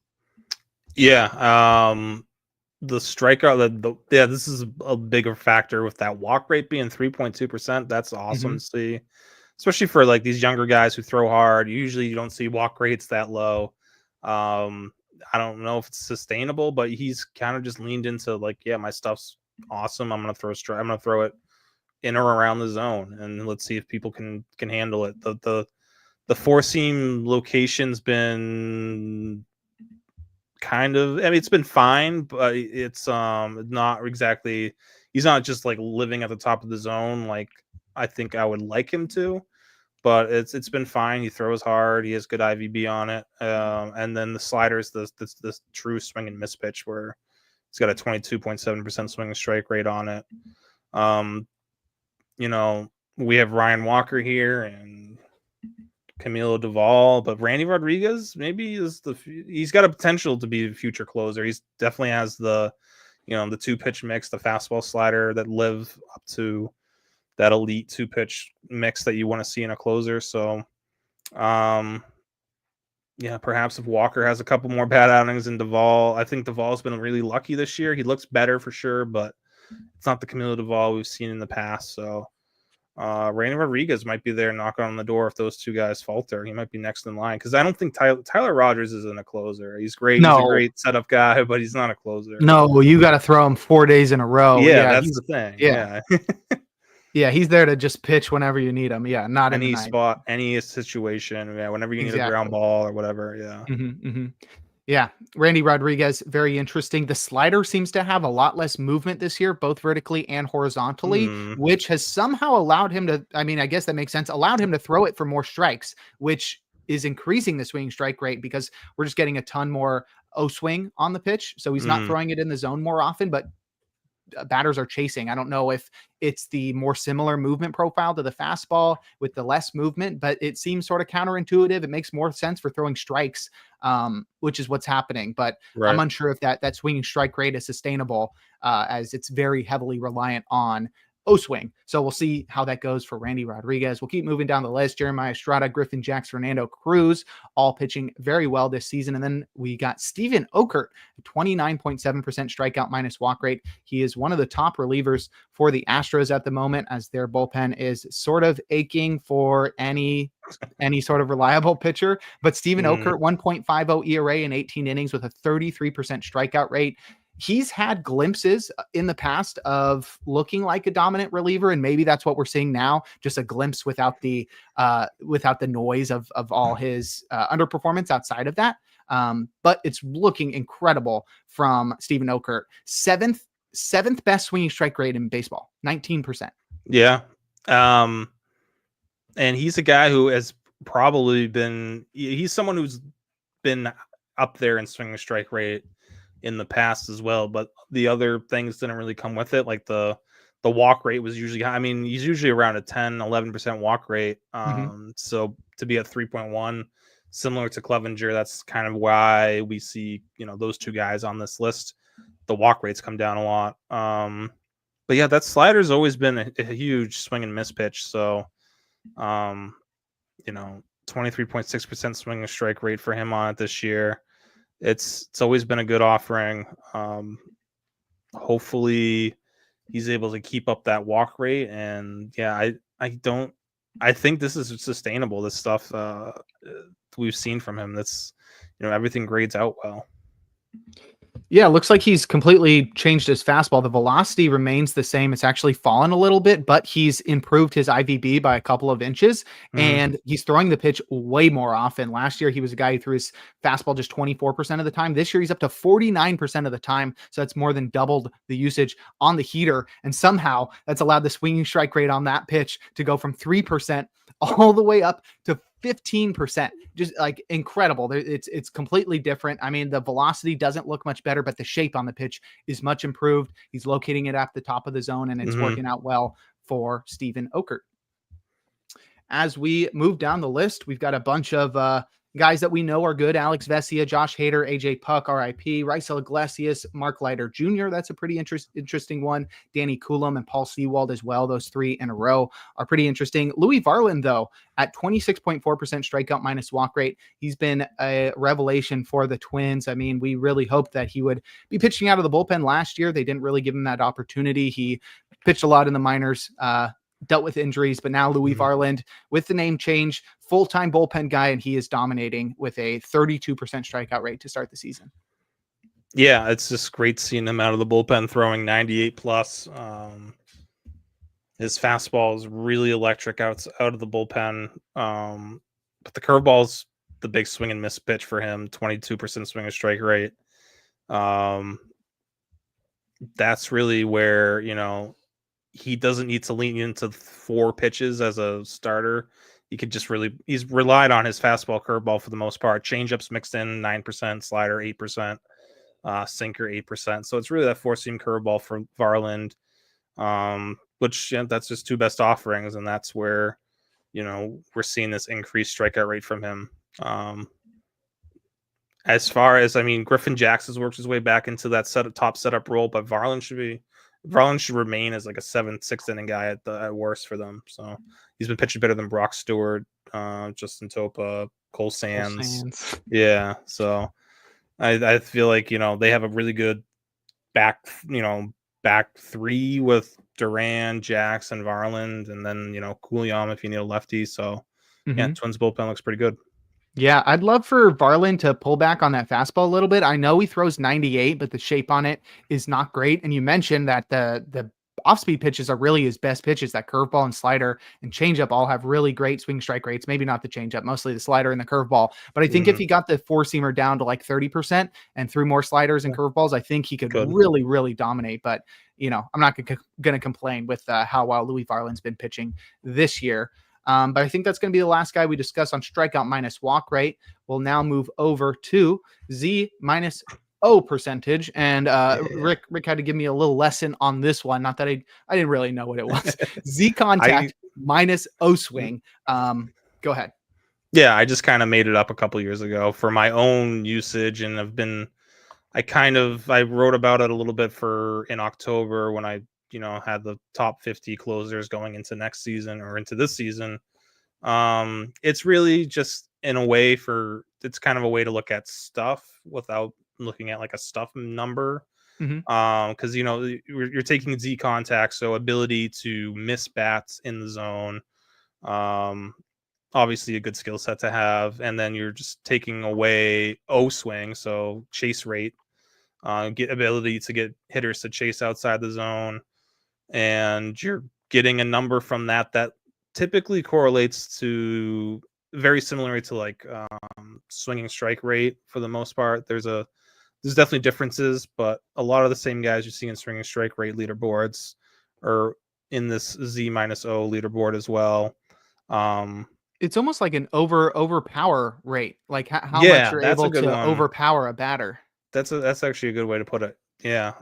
Yeah. The strikeout, this is a bigger factor with that walk rate being 3.2%. That's awesome to see, especially for like these younger guys who throw hard. Usually you don't see walk rates that low. I don't know if it's sustainable, but he's kind of just leaned into like, yeah, my stuff's awesome. I'm going to throw it in or around the zone, and let's see if people can handle it. The four seam location's been kind of, I mean, it's been fine, but it's not exactly, he's not just like living at the top of the zone like I think I would like him to, but it's been fine. He throws hard, he has good IVB on it, and then the sliders, this true swing and miss pitch where he's got a 22.7% swing and strike rate on it. You know, we have Ryan Walker here and Camilo Duvall, but Randy Rodriguez maybe he's got a potential to be a future closer. He's definitely has the 2-pitch mix, the fastball slider that live up to that elite 2-pitch mix that you want to see in a closer. So, yeah, perhaps if Walker has a couple more bad outings than Duvall, I think Duvall's been really lucky this year. He looks better for sure, but it's not the Camilo Duvall we've seen in the past. So Randy Rodriguez might be there knocking on the door if those two guys falter. He might be next in line, because I don't think Tyler Rogers isn't a closer. He's great. No. He's a great setup guy, but he's not a closer. No, you got to throw him 4 days in a row. Yeah, that's the thing. Yeah. Yeah, he's there to just pitch whenever you need him. Yeah, not any spot, any situation. Yeah, whenever you need a ground ball or whatever. Yeah. Yeah, Randy Rodriguez, very interesting. The slider seems to have a lot less movement this year, both vertically and horizontally, which has somehow allowed him to, I mean, I guess that makes sense, allowed him to throw it for more strikes, which is increasing the swinging strike rate because we're just getting a ton more O-swing on the pitch. So he's not throwing it in the zone more often, but batters are chasing. I don't know if it's the more similar movement profile to the fastball with the less movement, but it seems sort of counterintuitive. It makes more sense for throwing strikes, which is what's happening. But I'm unsure if that swinging strike rate is sustainable, as it's very heavily reliant on O-swing. So we'll see how that goes for Randy Rodriguez. We'll keep moving down the list. Jeremiah Estrada, Griffin Jacks, Fernando Cruz, all pitching very well this season. And then we got Steven Okert, 29.7% strikeout minus walk rate. He is one of the top relievers for the Astros at the moment, as their bullpen is sort of aching for any sort of reliable pitcher. But Steven Okert, 1.50 ERA in 18 innings with a 33% strikeout rate. He's had glimpses in the past of looking like a dominant reliever, and maybe that's what we're seeing now, just a glimpse without the noise of all his underperformance outside of that. But it's looking incredible from Steven Okert. Seventh best swinging strike rate in baseball, 19%. Yeah. And he's a guy who has probably he's someone who's been up there in swinging strike rate in the past as well, but the other things didn't really come with it. Like the walk rate was usually high. I mean, he's usually around a 10-11% walk rate. So to be at 3.1, similar to Clevenger, that's kind of why we see, those two guys on this list. The walk rates come down a lot. But yeah, that slider's always been a huge swing and miss pitch. So, 23.6% swing and strike rate for him on it this year. It's always been a good offering. Hopefully he's able to keep up that walk rate. And yeah, I think this is sustainable. This stuff we've seen from him, that's, everything grades out well. Yeah, it looks like he's completely changed his fastball. The velocity remains the same. It's actually fallen a little bit, but he's improved his IVB by a couple of inches, and he's throwing the pitch way more often. Last year, he was a guy who threw his fastball just 24% of the time. This year, he's up to 49% of the time, so that's more than doubled the usage on the heater, and somehow that's allowed the swinging strike rate on that pitch to go from 3% all the way up to 15%, just like incredible. It's completely different. I mean, the velocity doesn't look much better, but the shape on the pitch is much improved. He's locating it at the top of the zone, and it's working out well for Steven Okert. As we move down the list, we've got a bunch of guys that we know are good. Alex Vesia, Josh Hader, AJ Puck, RIP, RAISEL, IGLESIAS, Mark Leiter Jr. That's a pretty interesting one. Danny Coulomb and Paul Sewald as well. Those 3 in a row are pretty interesting. Louis Varland, though, at 26.4% strikeout minus walk rate. He's been a revelation for the Twins. I mean, we really hoped that he would be pitching out of the bullpen last year. They didn't really give him that opportunity. He pitched a lot in the minors, dealt with injuries, but now Louis Varland, with the name change, full-time bullpen guy, and he is dominating with a 32% strikeout rate to start the season. Yeah, it's just great seeing him out of the bullpen throwing 98 plus. His fastball is really electric out of the bullpen. But the curveball's the big swing and miss pitch for him, 22% swing and strike rate. That's really where, he doesn't need to lean into 4 pitches as a starter. He could just he's relied on his fastball, curveball for the most part. Changeups mixed in 9%, slider 8%, sinker 8%. So it's really that 4-seam curveball for Varland, which that's just 2 best offerings, and that's where we're seeing this increased strikeout rate from him. As far as Griffin Jackson's worked his way back into that top setup role, but Varland should remain as like a 7th, 6th inning guy at worst for them. So he's been pitching better than Brock Stewart, Justin Topa, Cole Sands. Yeah. So I feel like, they have a really good back 3 with Duran, Jackson, Varland, and then, Coulomb if you need a lefty. So yeah, Twins bullpen looks pretty good. Yeah, I'd love for Varland to pull back on that fastball a little bit. I know he throws 98, but the shape on it is not great. And you mentioned that the off-speed pitches are really his best pitches. That curveball and slider and changeup all have really great swing strike rates. Maybe not the changeup, mostly the slider and the curveball. But I think if he got the 4-seamer down to like 30% and threw more sliders and curveballs, I think he could really, really dominate. But, I'm not going to complain with how well Louis Varland's been pitching this year. But I think that's going to be the last guy we discuss on strikeout minus walk rate. We'll now move over to Z minus O percentage. And Rick had to give me a little lesson on this one. Not that I didn't really know what it was. Z contact minus O swing. Go ahead. Yeah, I just kind of made it up a couple years ago for my own usage, and I wrote about it a little bit in October when I had the top 50 closers going into next season or into this season. It's really just it's kind of a way to look at stuff without looking at like a stuff number. Because you're taking Z contact, so ability to miss bats in the zone, obviously a good skill set to have, and then you're just taking away O swing, so chase rate, get ability to get hitters to chase outside the zone, and you're getting a number from that typically correlates to very similar to like swinging strike rate for the most part. There's definitely differences, but a lot of the same guys you see in swinging strike rate leaderboards are in this Z minus O leaderboard as well. It's almost like an overpower rate, like how much you're able to overpower a batter. That's actually a good way to put it. Yeah.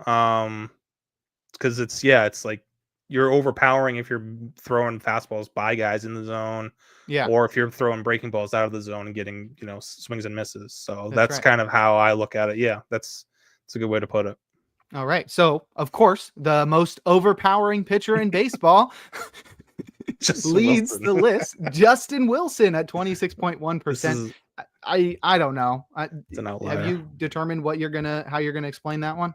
Because it's like you're overpowering if you're throwing fastballs by guys in the zone, or if you're throwing breaking balls out of the zone and getting swings and misses. So that's right. Kind of how I look at it. Yeah, it's a good way to put it. All right. So of course, the most overpowering pitcher in baseball leads the list. Justin Wilson at 26.1%. I don't know. It's an outlier. Have you determined how you're gonna explain that one?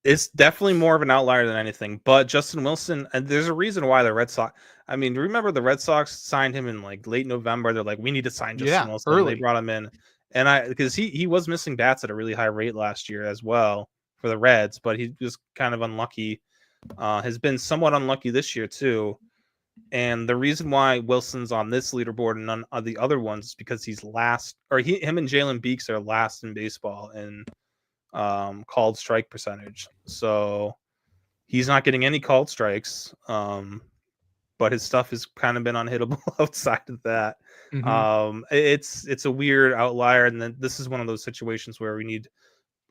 It's definitely more of an outlier than anything, but Justin Wilson, and there's a reason why the Red Sox, remember the Red Sox signed him in like late November. They're like, we need to sign Justin Wilson. Early. They brought him in, and because he was missing bats at a really high rate last year as well for the Reds, but he was kind of unlucky. Has been somewhat unlucky this year too. And the reason why Wilson's on this leaderboard and none of the other ones is because he's last, or him and Jalen Beeks are last in baseball in called strike percentage. So he's not getting any called strikes. but his stuff has kind of been unhittable outside of that. Mhm. It's a weird outlier, and then this is one of those situations where we need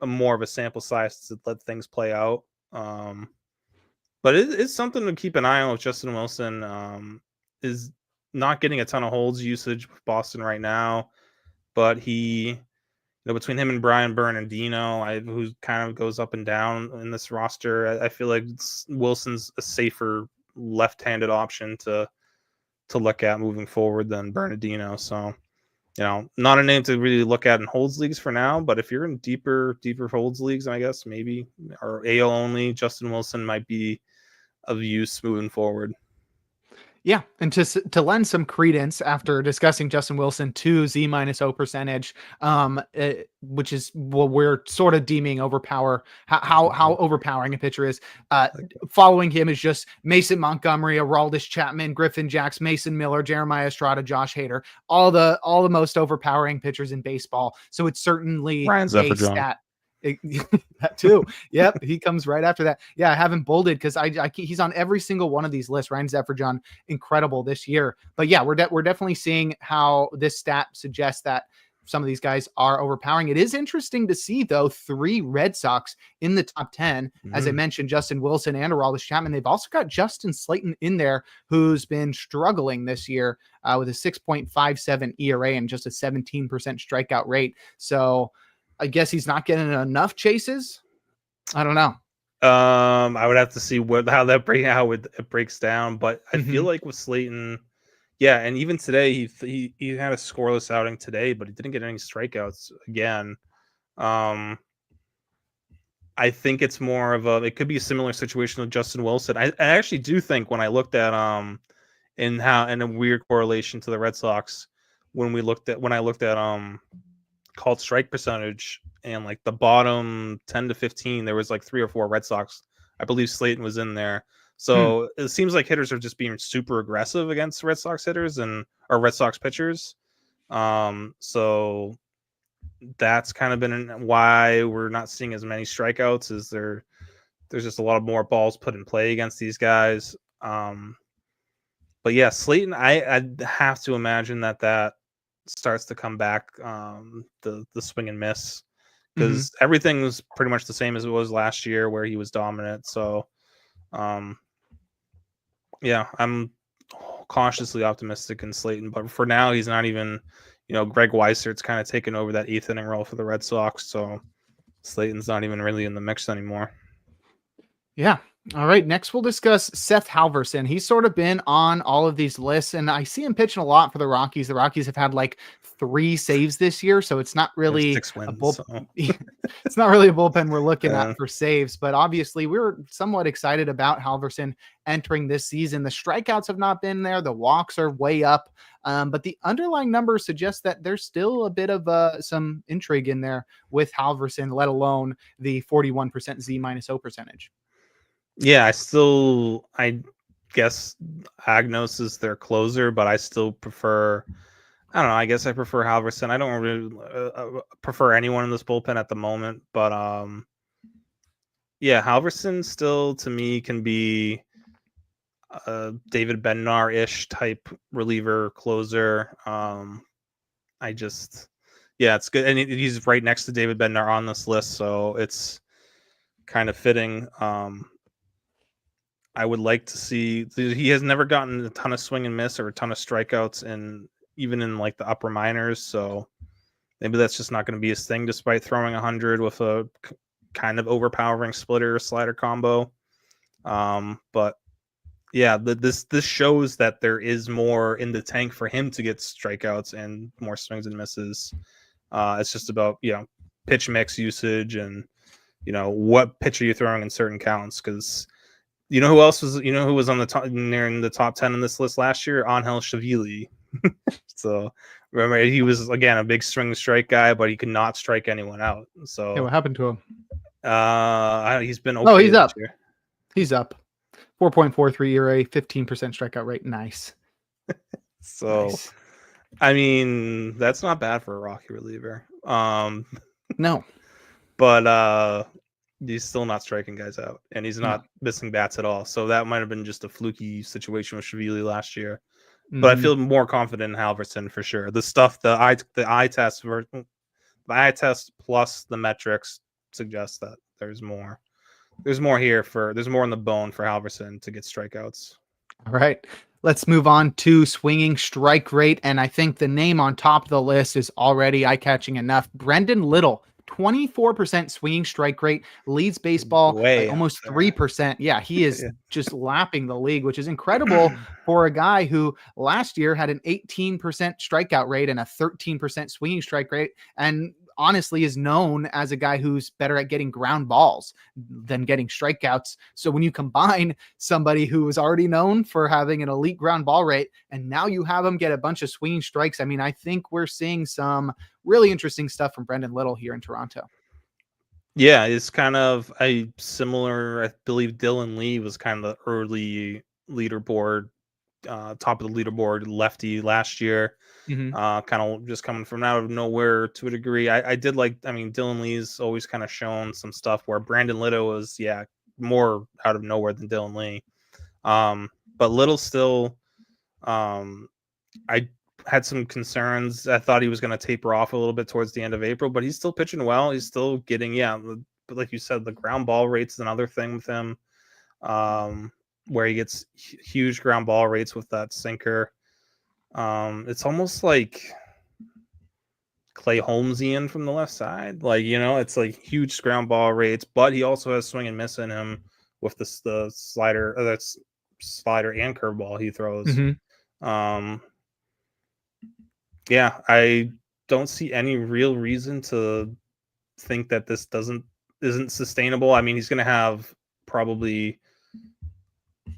more of a sample size to let things play out. But it's something to keep an eye on with Justin Wilson. Is not getting a ton of holds usage with Boston right now, but he, between him and Brian Bernardino, who kind of goes up and down in this roster, I feel like Wilson's a safer left-handed option to look at moving forward than Bernardino. So, not a name to really look at in holds leagues for now, but if you're in deeper holds leagues, I guess maybe, or AL only, Justin Wilson might be of use moving forward. Yeah, and to lend some credence after discussing Justin Wilson to Z-O percentage, which is what we're sort of deeming how overpowering a pitcher is. Following him is just Mason Montgomery, Aroldis Chapman, Griffin Jacks, Mason Miller, Jeremiah Estrada, Josh Hader, all the most overpowering pitchers in baseball. So it's certainly Ryan a Zephyr-John. stat. That too. Yep, he comes right after that. Yeah, I have him bolded because he's on every single one of these lists. Ryan Zephyr-John, incredible this year. But yeah, we're definitely seeing how this stat suggests that some of these guys are overpowering. It is interesting to see, though, 3 Red Sox in the top 10. As I mentioned, Justin Wilson and Aroldis Chapman. They've also got Justin Slayton in there, who's been struggling this year with a 6.57 ERA and just a 17% strikeout rate. So I guess he's not getting enough chases. I don't know. I would have to see how it breaks down, but I feel like with Slayton, yeah, and even today he had a scoreless outing today, but he didn't get any strikeouts again. I think it's more of it could be a similar situation with Justin Wilson. I actually do think when I looked at in a weird correlation to the Red Sox when I looked at called strike percentage, and like the bottom 10 to 15, there was like 3 or 4 Red Sox. I believe Slayton was in there. So it seems like hitters are just being super aggressive against Red Sox hitters or Red Sox pitchers. So that's kind of been why we're not seeing as many strikeouts. There's just a lot of more balls put in play against these guys. But yeah, Slayton, I'd have to imagine that starts to come back, the swing and miss, because everything was pretty much the same as it was last year where he was dominant. So yeah, I'm cautiously optimistic in Slayton, but for now he's not even, Greg Weisert's kind of taken over that 8th inning role for the Red Sox, so Slayton's not even really in the mix anymore. Yeah. All right. Next, we'll discuss Seth Halverson. He's sort of been on all of these lists, and I see him pitching a lot for the Rockies. The Rockies have had like 3 saves this year, so it's not really 6 wins, it's not really a bullpen we're looking at for saves. But obviously, we were somewhat excited about Halverson entering this season. The strikeouts have not been there. The walks are way up, but the underlying numbers suggest that there's still a bit of some intrigue in there with Halverson, let alone the 41% Z-O percentage. Yeah, I guess Agnos is their closer, but I still prefer, I don't know, I guess I prefer Halverson. I don't really prefer anyone in this bullpen at the moment, but yeah, Halverson still to me can be a David Bednar-ish type reliever closer. Yeah, it's good, and he's right next to David Bednar on this list, so it's kind of fitting. I would like to see, he has never gotten a ton of swing and miss or a ton of strikeouts, and even in like the upper minors. So maybe that's just not going to be his thing, despite throwing 100 with a kind of overpowering splitter slider combo. But yeah, this shows that there is more in the tank for him to get strikeouts and more swings and misses. It's just about, pitch mix usage and, what pitch are you throwing in certain counts, because who else was? Who was on the top, near in the top 10 in this list last year? Angel Shavili. So remember, he was again a big swing strike guy, but he could not strike anyone out. So yeah, what happened to him? He's been okay. Oh, he's up. Year. He's up. 4.43 ERA, 15% strikeout rate. Nice. So, nice. I mean, that's not bad for a Rocky reliever. No, but He's still not striking guys out, and he's No. not missing bats at all. So that might have been just a fluky situation with Shavili last year. But I Mhm. feel more confident in Halverson for sure. The stuff, the eye test plus the metrics suggests that there's more. There's more here there's more in the bone for Halverson to get strikeouts. All right. Let's move on to swinging strike rate. And I think the name on top of the list is already eye catching enough. Brendan Little, 24% swinging strike rate, leads baseball by Way up almost there. 3%. Yeah, he is Yeah. just lapping the league, which is incredible for a guy who last year had an 18% strikeout rate and a 13% swinging strike rate. And honestly is known as a guy who's better at getting ground balls than getting strikeouts. So when you combine somebody who was already known for having an elite ground ball rate, and now you have him get a bunch of swinging strikes, I mean, I think we're seeing some really interesting stuff from Brendan Little here in Toronto. Yeah, it's kind of a similar. I believe Dylan Lee was kind of the early leaderboard, top of the leaderboard lefty last year. Mm-hmm. Kind of just coming from out of nowhere to a degree. I did like. I mean, Dylan Lee's always kind of shown some stuff where Brandon Little was, yeah, more out of nowhere than Dylan Lee. But Little still, I had some concerns. I thought he was going to taper off a little bit towards the end of April, but he's still pitching well. He's still getting, but like you said, the ground ball rates is another thing with him, where he gets huge ground ball rates with that sinker. It's almost like Clay Holmesian from the left side. Like, it's like huge ground ball rates, but he also has swing and miss in him with the slider, that's slider and curveball he throws. Mm-hmm. Yeah, I don't see any real reason to think that this isn't sustainable. I mean, he's going to have probably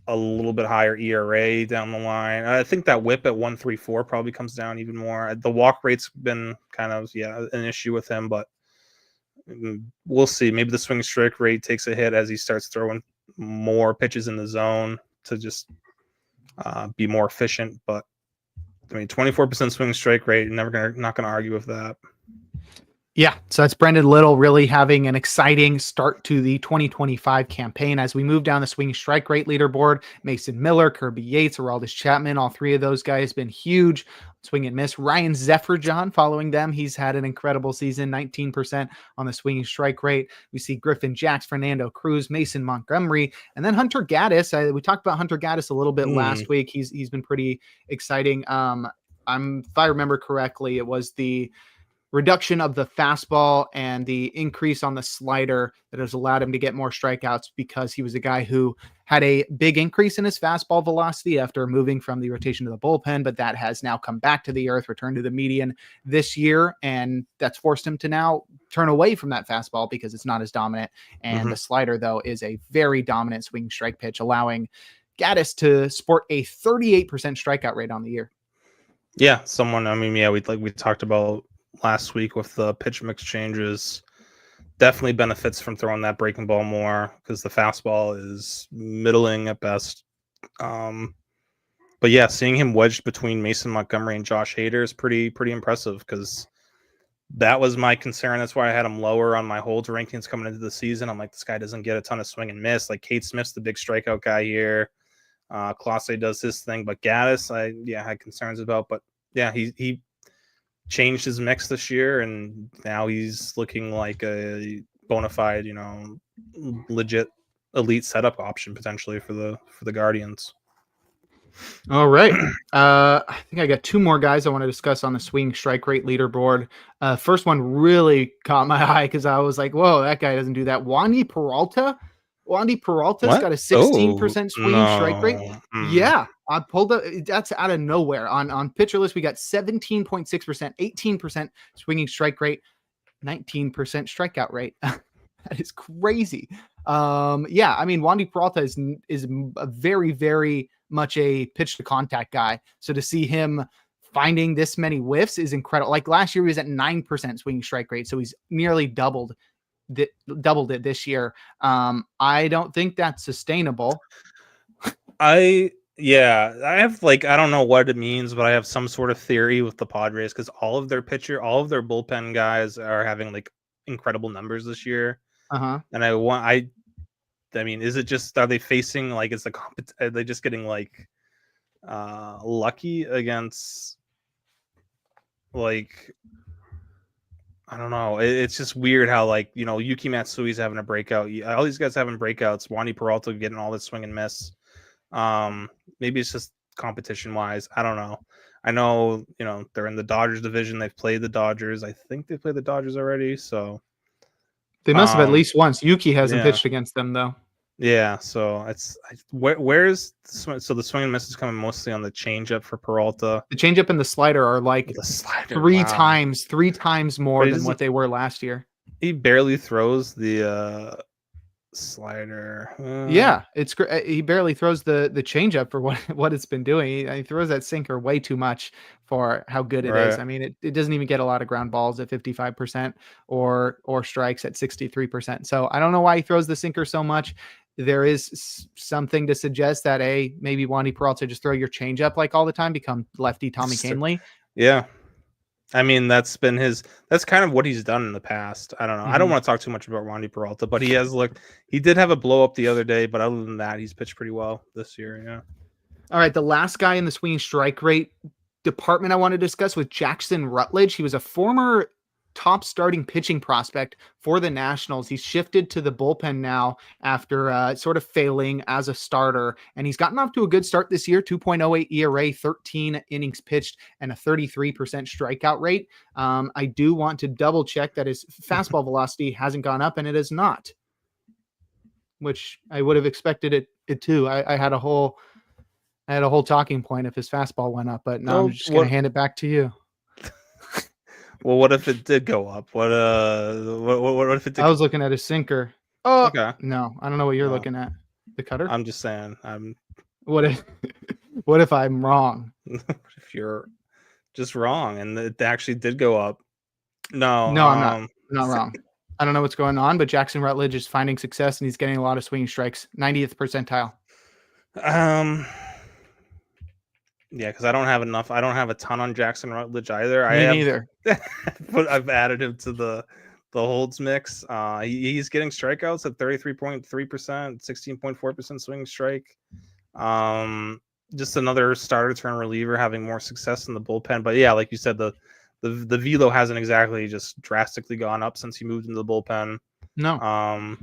a little bit higher ERA down the line. I think that whip at 1.34 probably comes down even more. The walk rate's been kind of an issue with him, but we'll see. Maybe the swing strike rate takes a hit as he starts throwing more pitches in the zone to just be more efficient. But I mean, 24% swing strike rate, not gonna argue with that. Yeah, so that's Brendan Little really having an exciting start to the 2025 campaign. As we move down the swing strike rate leaderboard, Mason Miller, Kirby Yates, Aroldis Chapman, all three of those guys been huge. Swing and miss. Ryan Zephyr-John following them. He's had an incredible season, 19% on the swinging strike rate. We see Griffin Jacks, Fernando Cruz, Mason Montgomery, and then Hunter Gaddis. We talked about Hunter Gaddis a little bit last week. He's been pretty exciting. If I remember correctly, it was the reduction of the fastball and the increase on the slider that has allowed him to get more strikeouts, because he was a guy who had a big increase in his fastball velocity after moving from the rotation to the bullpen, but that has now come back to the earth, returned to the median this year, and that's forced him to now turn away from that fastball because it's not as dominant. And the slider, though, is a very dominant swing strike pitch, allowing Gaddis to sport a 38% strikeout rate on the year. Yeah, we talked about last week with the pitch mix changes. Definitely benefits from throwing that breaking ball more because the fastball is middling at best. But yeah, seeing him wedged between Mason Montgomery and Josh Hader is pretty impressive, because that was my concern. That's why I had him lower on my holds rankings coming into the season. I'm like, this guy doesn't get a ton of swing and miss. Like, Cade Smith's the big strikeout guy here. Clase does his thing, but Gaddis, I had concerns about. But yeah, he changed his mix this year, and now he's looking like a bona fide, legit elite setup option potentially for the Guardians. All right. I think I got two more guys I want to discuss on the swing strike rate leaderboard. First one really caught my eye because I was like, whoa, that guy doesn't do that. Wandy Peralta's got a 16% swinging strike rate. Yeah, I pulled up. That's out of nowhere. On Pitcher List, we got 17.6%, 18% swinging strike rate, 19% strikeout rate. That is crazy. Yeah, I mean, Wandy Peralta is a very, very much a pitch to contact guy. So to see him finding this many whiffs is incredible. Like last year, he was at 9% swinging strike rate, so he's nearly doubled it this year. I don't think that's sustainable. I have I don't know what it means, but I have some sort of theory with the Padres, because all of their bullpen guys are having like incredible numbers this year. And I mean, is it just, are they facing, like, is the are they just getting like lucky against, like, I don't know. It's just weird how, like, you know, Yuki Matsui's having a breakout. All these guys having breakouts. Wandy Peralta getting all this swing and miss. Maybe it's just competition wise. I don't know. I know, you know, they're in the Dodgers division. They've played the Dodgers. I think they played the Dodgers already. So They must have at least once. Yuki hasn't yeah. pitched against them though. Yeah, so it's where's so the swing and miss is coming mostly on the changeup for Peralta. The changeup and the slider are like The slider, three times more than what they were last year. He barely throws the slider. Yeah, it's great. He barely throws the changeup for what it's been doing. He throws that sinker way too much for how good it is. I mean, it doesn't even get a lot of ground balls at 55% or strikes at 63%. So I don't know why he throws the sinker so much. There is something to suggest that maybe Wandy Peralta just throw your changeup like all the time, become lefty Tommy Kahnle. Yeah. I mean, that's kind of what he's done in the past. I don't know. I don't want to talk too much about Wandy Peralta, but he did have a blow up the other day, but other than that, he's pitched pretty well this year. Yeah. All right. The last guy in the swinging strike rate department I want to discuss with Jackson Rutledge. He was a former top starting pitching prospect for the Nationals. He's shifted to the bullpen now after sort of failing as a starter, and he's gotten off to a good start this year. 2.08 ERA, 13 innings pitched, and a 33% strikeout rate. I do want to double check that his fastball velocity hasn't gone up, and it is not, which I would have expected it to. I had a whole talking point if his fastball went up, but now I'm just going to hand it back to you. Well, what if it did go up? What if it did? I was looking at a sinker. Oh, okay. No, I don't know what you're looking at. The cutter? I'm just saying. What if I'm wrong? If you're just wrong and it actually did go up. No, I'm not. I'm not wrong. I don't know what's going on, but Jackson Rutledge is finding success and he's getting a lot of swinging strikes. 90th percentile. Yeah, because I don't have a ton on Jackson Rutledge either. Me neither. But I've added him to the holds mix. He's getting strikeouts at 33.3%, 16.4% swing strike. Just another starter turn reliever having more success in the bullpen. But yeah, like you said, the velo hasn't exactly just drastically gone up since he moved into the bullpen. No.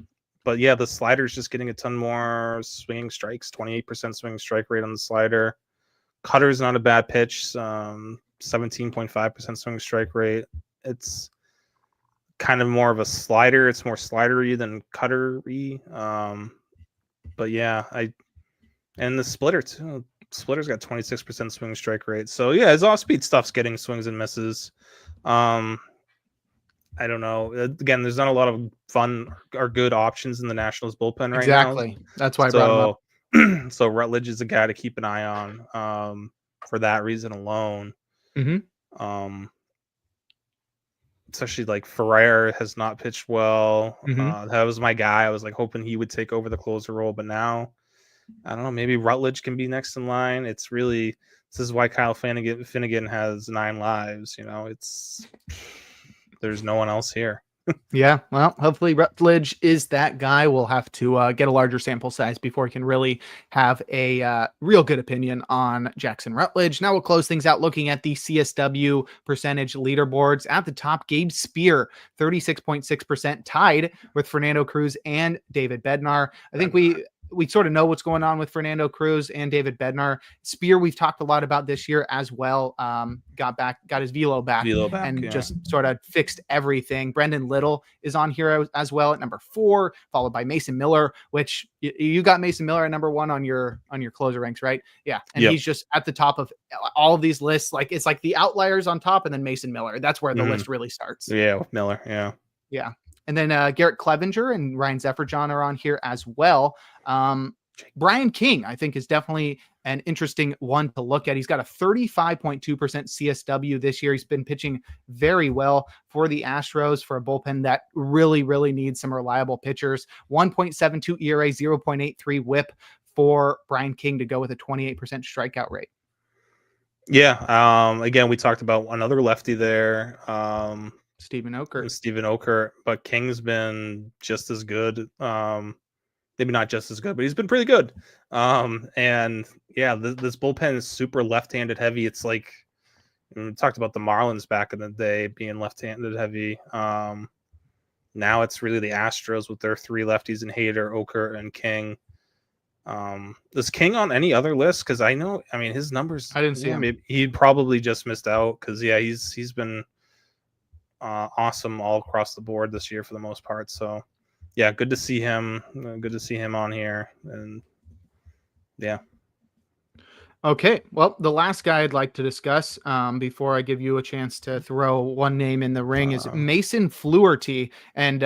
But yeah, the slider's just getting a ton more swinging strikes. 28% swing strike rate on the slider. Cutter's not a bad pitch. 17.5% swing strike rate. It's kind of more of a slider. It's more slidery than cuttery. But yeah, and the splitter too. Splitter's got 26% swing strike rate. So yeah, his off-speed stuff's getting swings and misses. I don't know. Again, there's not a lot of fun or good options in the Nationals bullpen right now. Exactly. That's why I brought him up. So Rutledge is a guy to keep an eye on for that reason alone. Especially like Ferrer has not pitched well. That was my guy. I was like hoping he would take over the closer role, but now I don't know. Maybe Rutledge can be next in line. This is why Kyle Finnegan has 9 lives. You know, there's no one else here. Yeah, well, hopefully Rutledge is that guy. We'll have to get a larger sample size before we can really have a real good opinion on Jackson Rutledge. Now we'll close things out looking at the CSW percentage leaderboards. At the top, Gabe Spear, 36.6%, tied with Fernando Cruz and David Bednar. I think we sort of know what's going on with Fernando Cruz and David Bednar. Spear, we've talked a lot about this year as well. Got his velo back, just sort of fixed everything. Brendan Little is on here as well at number 4, followed by Mason Miller, which you got Mason Miller at number 1 on your closer ranks, right? Yeah. And he's just at the top of all of these lists. Like it's like the outliers on top and then Mason Miller. That's where the list really starts. Yeah. With Miller. Yeah. Yeah. And then Garrett Clevenger and Ryan Zefferjohn are on here as well. Brian King, I think, is definitely an interesting one to look at. He's got a 35.2% CSW this year. He's been pitching very well for the Astros for a bullpen that really, really needs some reliable pitchers. 1.72 ERA, 0.83 whip for Brian King to go with a 28% strikeout rate. Yeah. Again, we talked about another lefty there. Steven Okert. But King's been just as good. Maybe not just as good, but he's been pretty good. And yeah, this bullpen is super left-handed heavy. It's like we talked about the Marlins back in the day being left-handed heavy. Now it's really the Astros with their 3 lefties in Hader, Okert, and King. Is King on any other list? Because I mean, his numbers. I didn't see him. Maybe he probably just missed out because yeah, he's been awesome all across the board this year for the most part. So yeah, good to see him. Good to see him on here, and yeah. Okay, well, the last guy I'd like to discuss before I give you a chance to throw one name in the ring is Mason Fluharty, and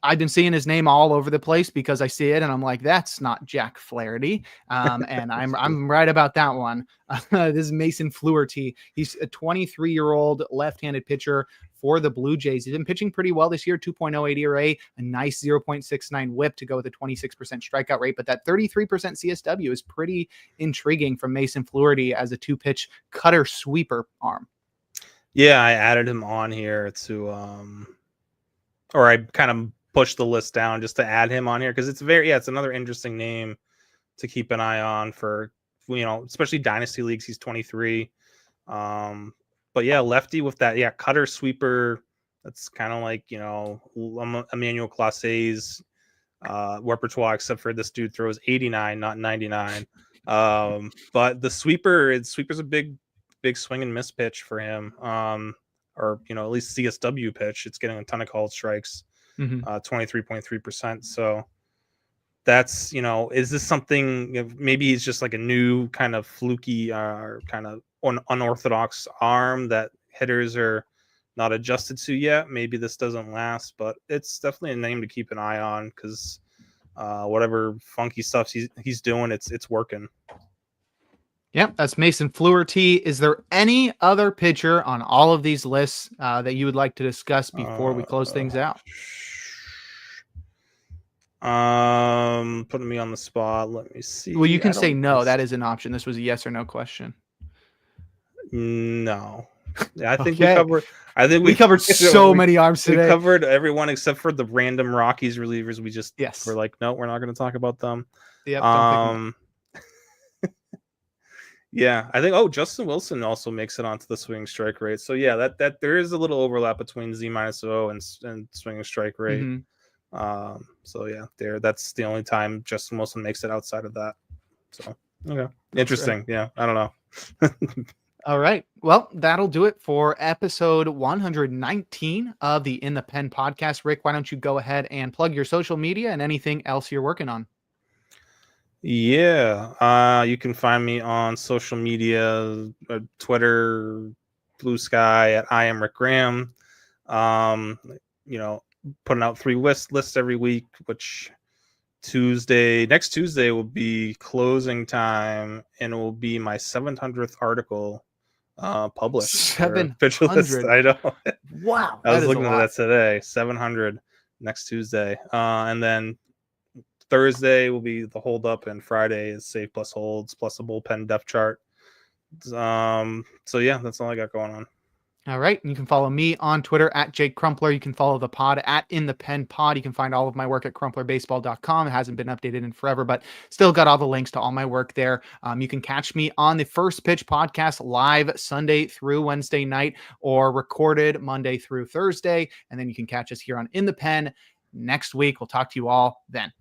I've been seeing his name all over the place because I see it and I'm like, that's not Jack Flaherty. And I'm right about that one. This is Mason Fluharty. He's a 23-year-old left-handed pitcher for the Blue Jays. He's been pitching pretty well this year, 2.08 ERA, a nice 0.69 whip to go with a 26% strikeout rate. But that 33% CSW is pretty intriguing from Mason Fluharty as a 2-pitch cutter sweeper arm. Yeah, I added him on here to or I kind of pushed the list down just to add him on here because it's it's another interesting name to keep an eye on for, especially dynasty leagues. He's 23. But yeah, lefty with that, cutter sweeper. That's kind of like, Emmanuel Clase's repertoire, except for this dude throws 89, not 99. But the sweeper's a big swing and miss pitch for him. Or at least CSW pitch. It's getting a ton of called strikes, 23.3%. So that's, is this something, maybe he's just like a new kind of fluky or kind of unorthodox arm that hitters are not adjusted to yet. Maybe this doesn't last, but it's definitely a name to keep an eye on because whatever funky stuff he's doing, it's working. Yep, that's Mason Fluharty. Is there any other pitcher on all of these lists that you would like to discuss before we close things out? Putting me on the spot. Let me see. Well, you can say no. That is an option. This was a yes or no question. No. Yeah, I think okay. we covered so many arms today. We covered everyone except for the random Rockies relievers. We just were like, no, we're not going to talk about them. Yep. Yeah, I think Justin Wilson also makes it onto the swinging strike rate. So yeah, that there is a little overlap between Z-0 and swinging strike rate. So yeah, that's the only time Justin Wilson makes it outside of that. So okay, interesting. Right. Yeah, I don't know. All right, well, that'll do it for episode 119 of the In the Pen podcast. Rick, why don't you go ahead and plug your social media and anything else you're working on? Yeah, you can find me on social media, Twitter, Blue Sky at I am Rick Graham. Putting out 3 lists every week, which next Tuesday will be closing time, and it will be my 700th article published. 700. I know. Wow. I was looking at that today. 700 next Tuesday, and then Thursday will be the hold up, and Friday is save plus holds plus a bullpen depth chart. So yeah, that's all I got going on. All right. You can follow me on Twitter at Jake Crumpler. You can follow the pod at In the Pen Pod. You can find all of my work at crumplerbaseball.com. It hasn't been updated in forever, but still got all the links to all my work there. You can catch me on the First Pitch podcast live Sunday through Wednesday night, or recorded Monday through Thursday. And then you can catch us here on In the Pen next week. We'll talk to you all then.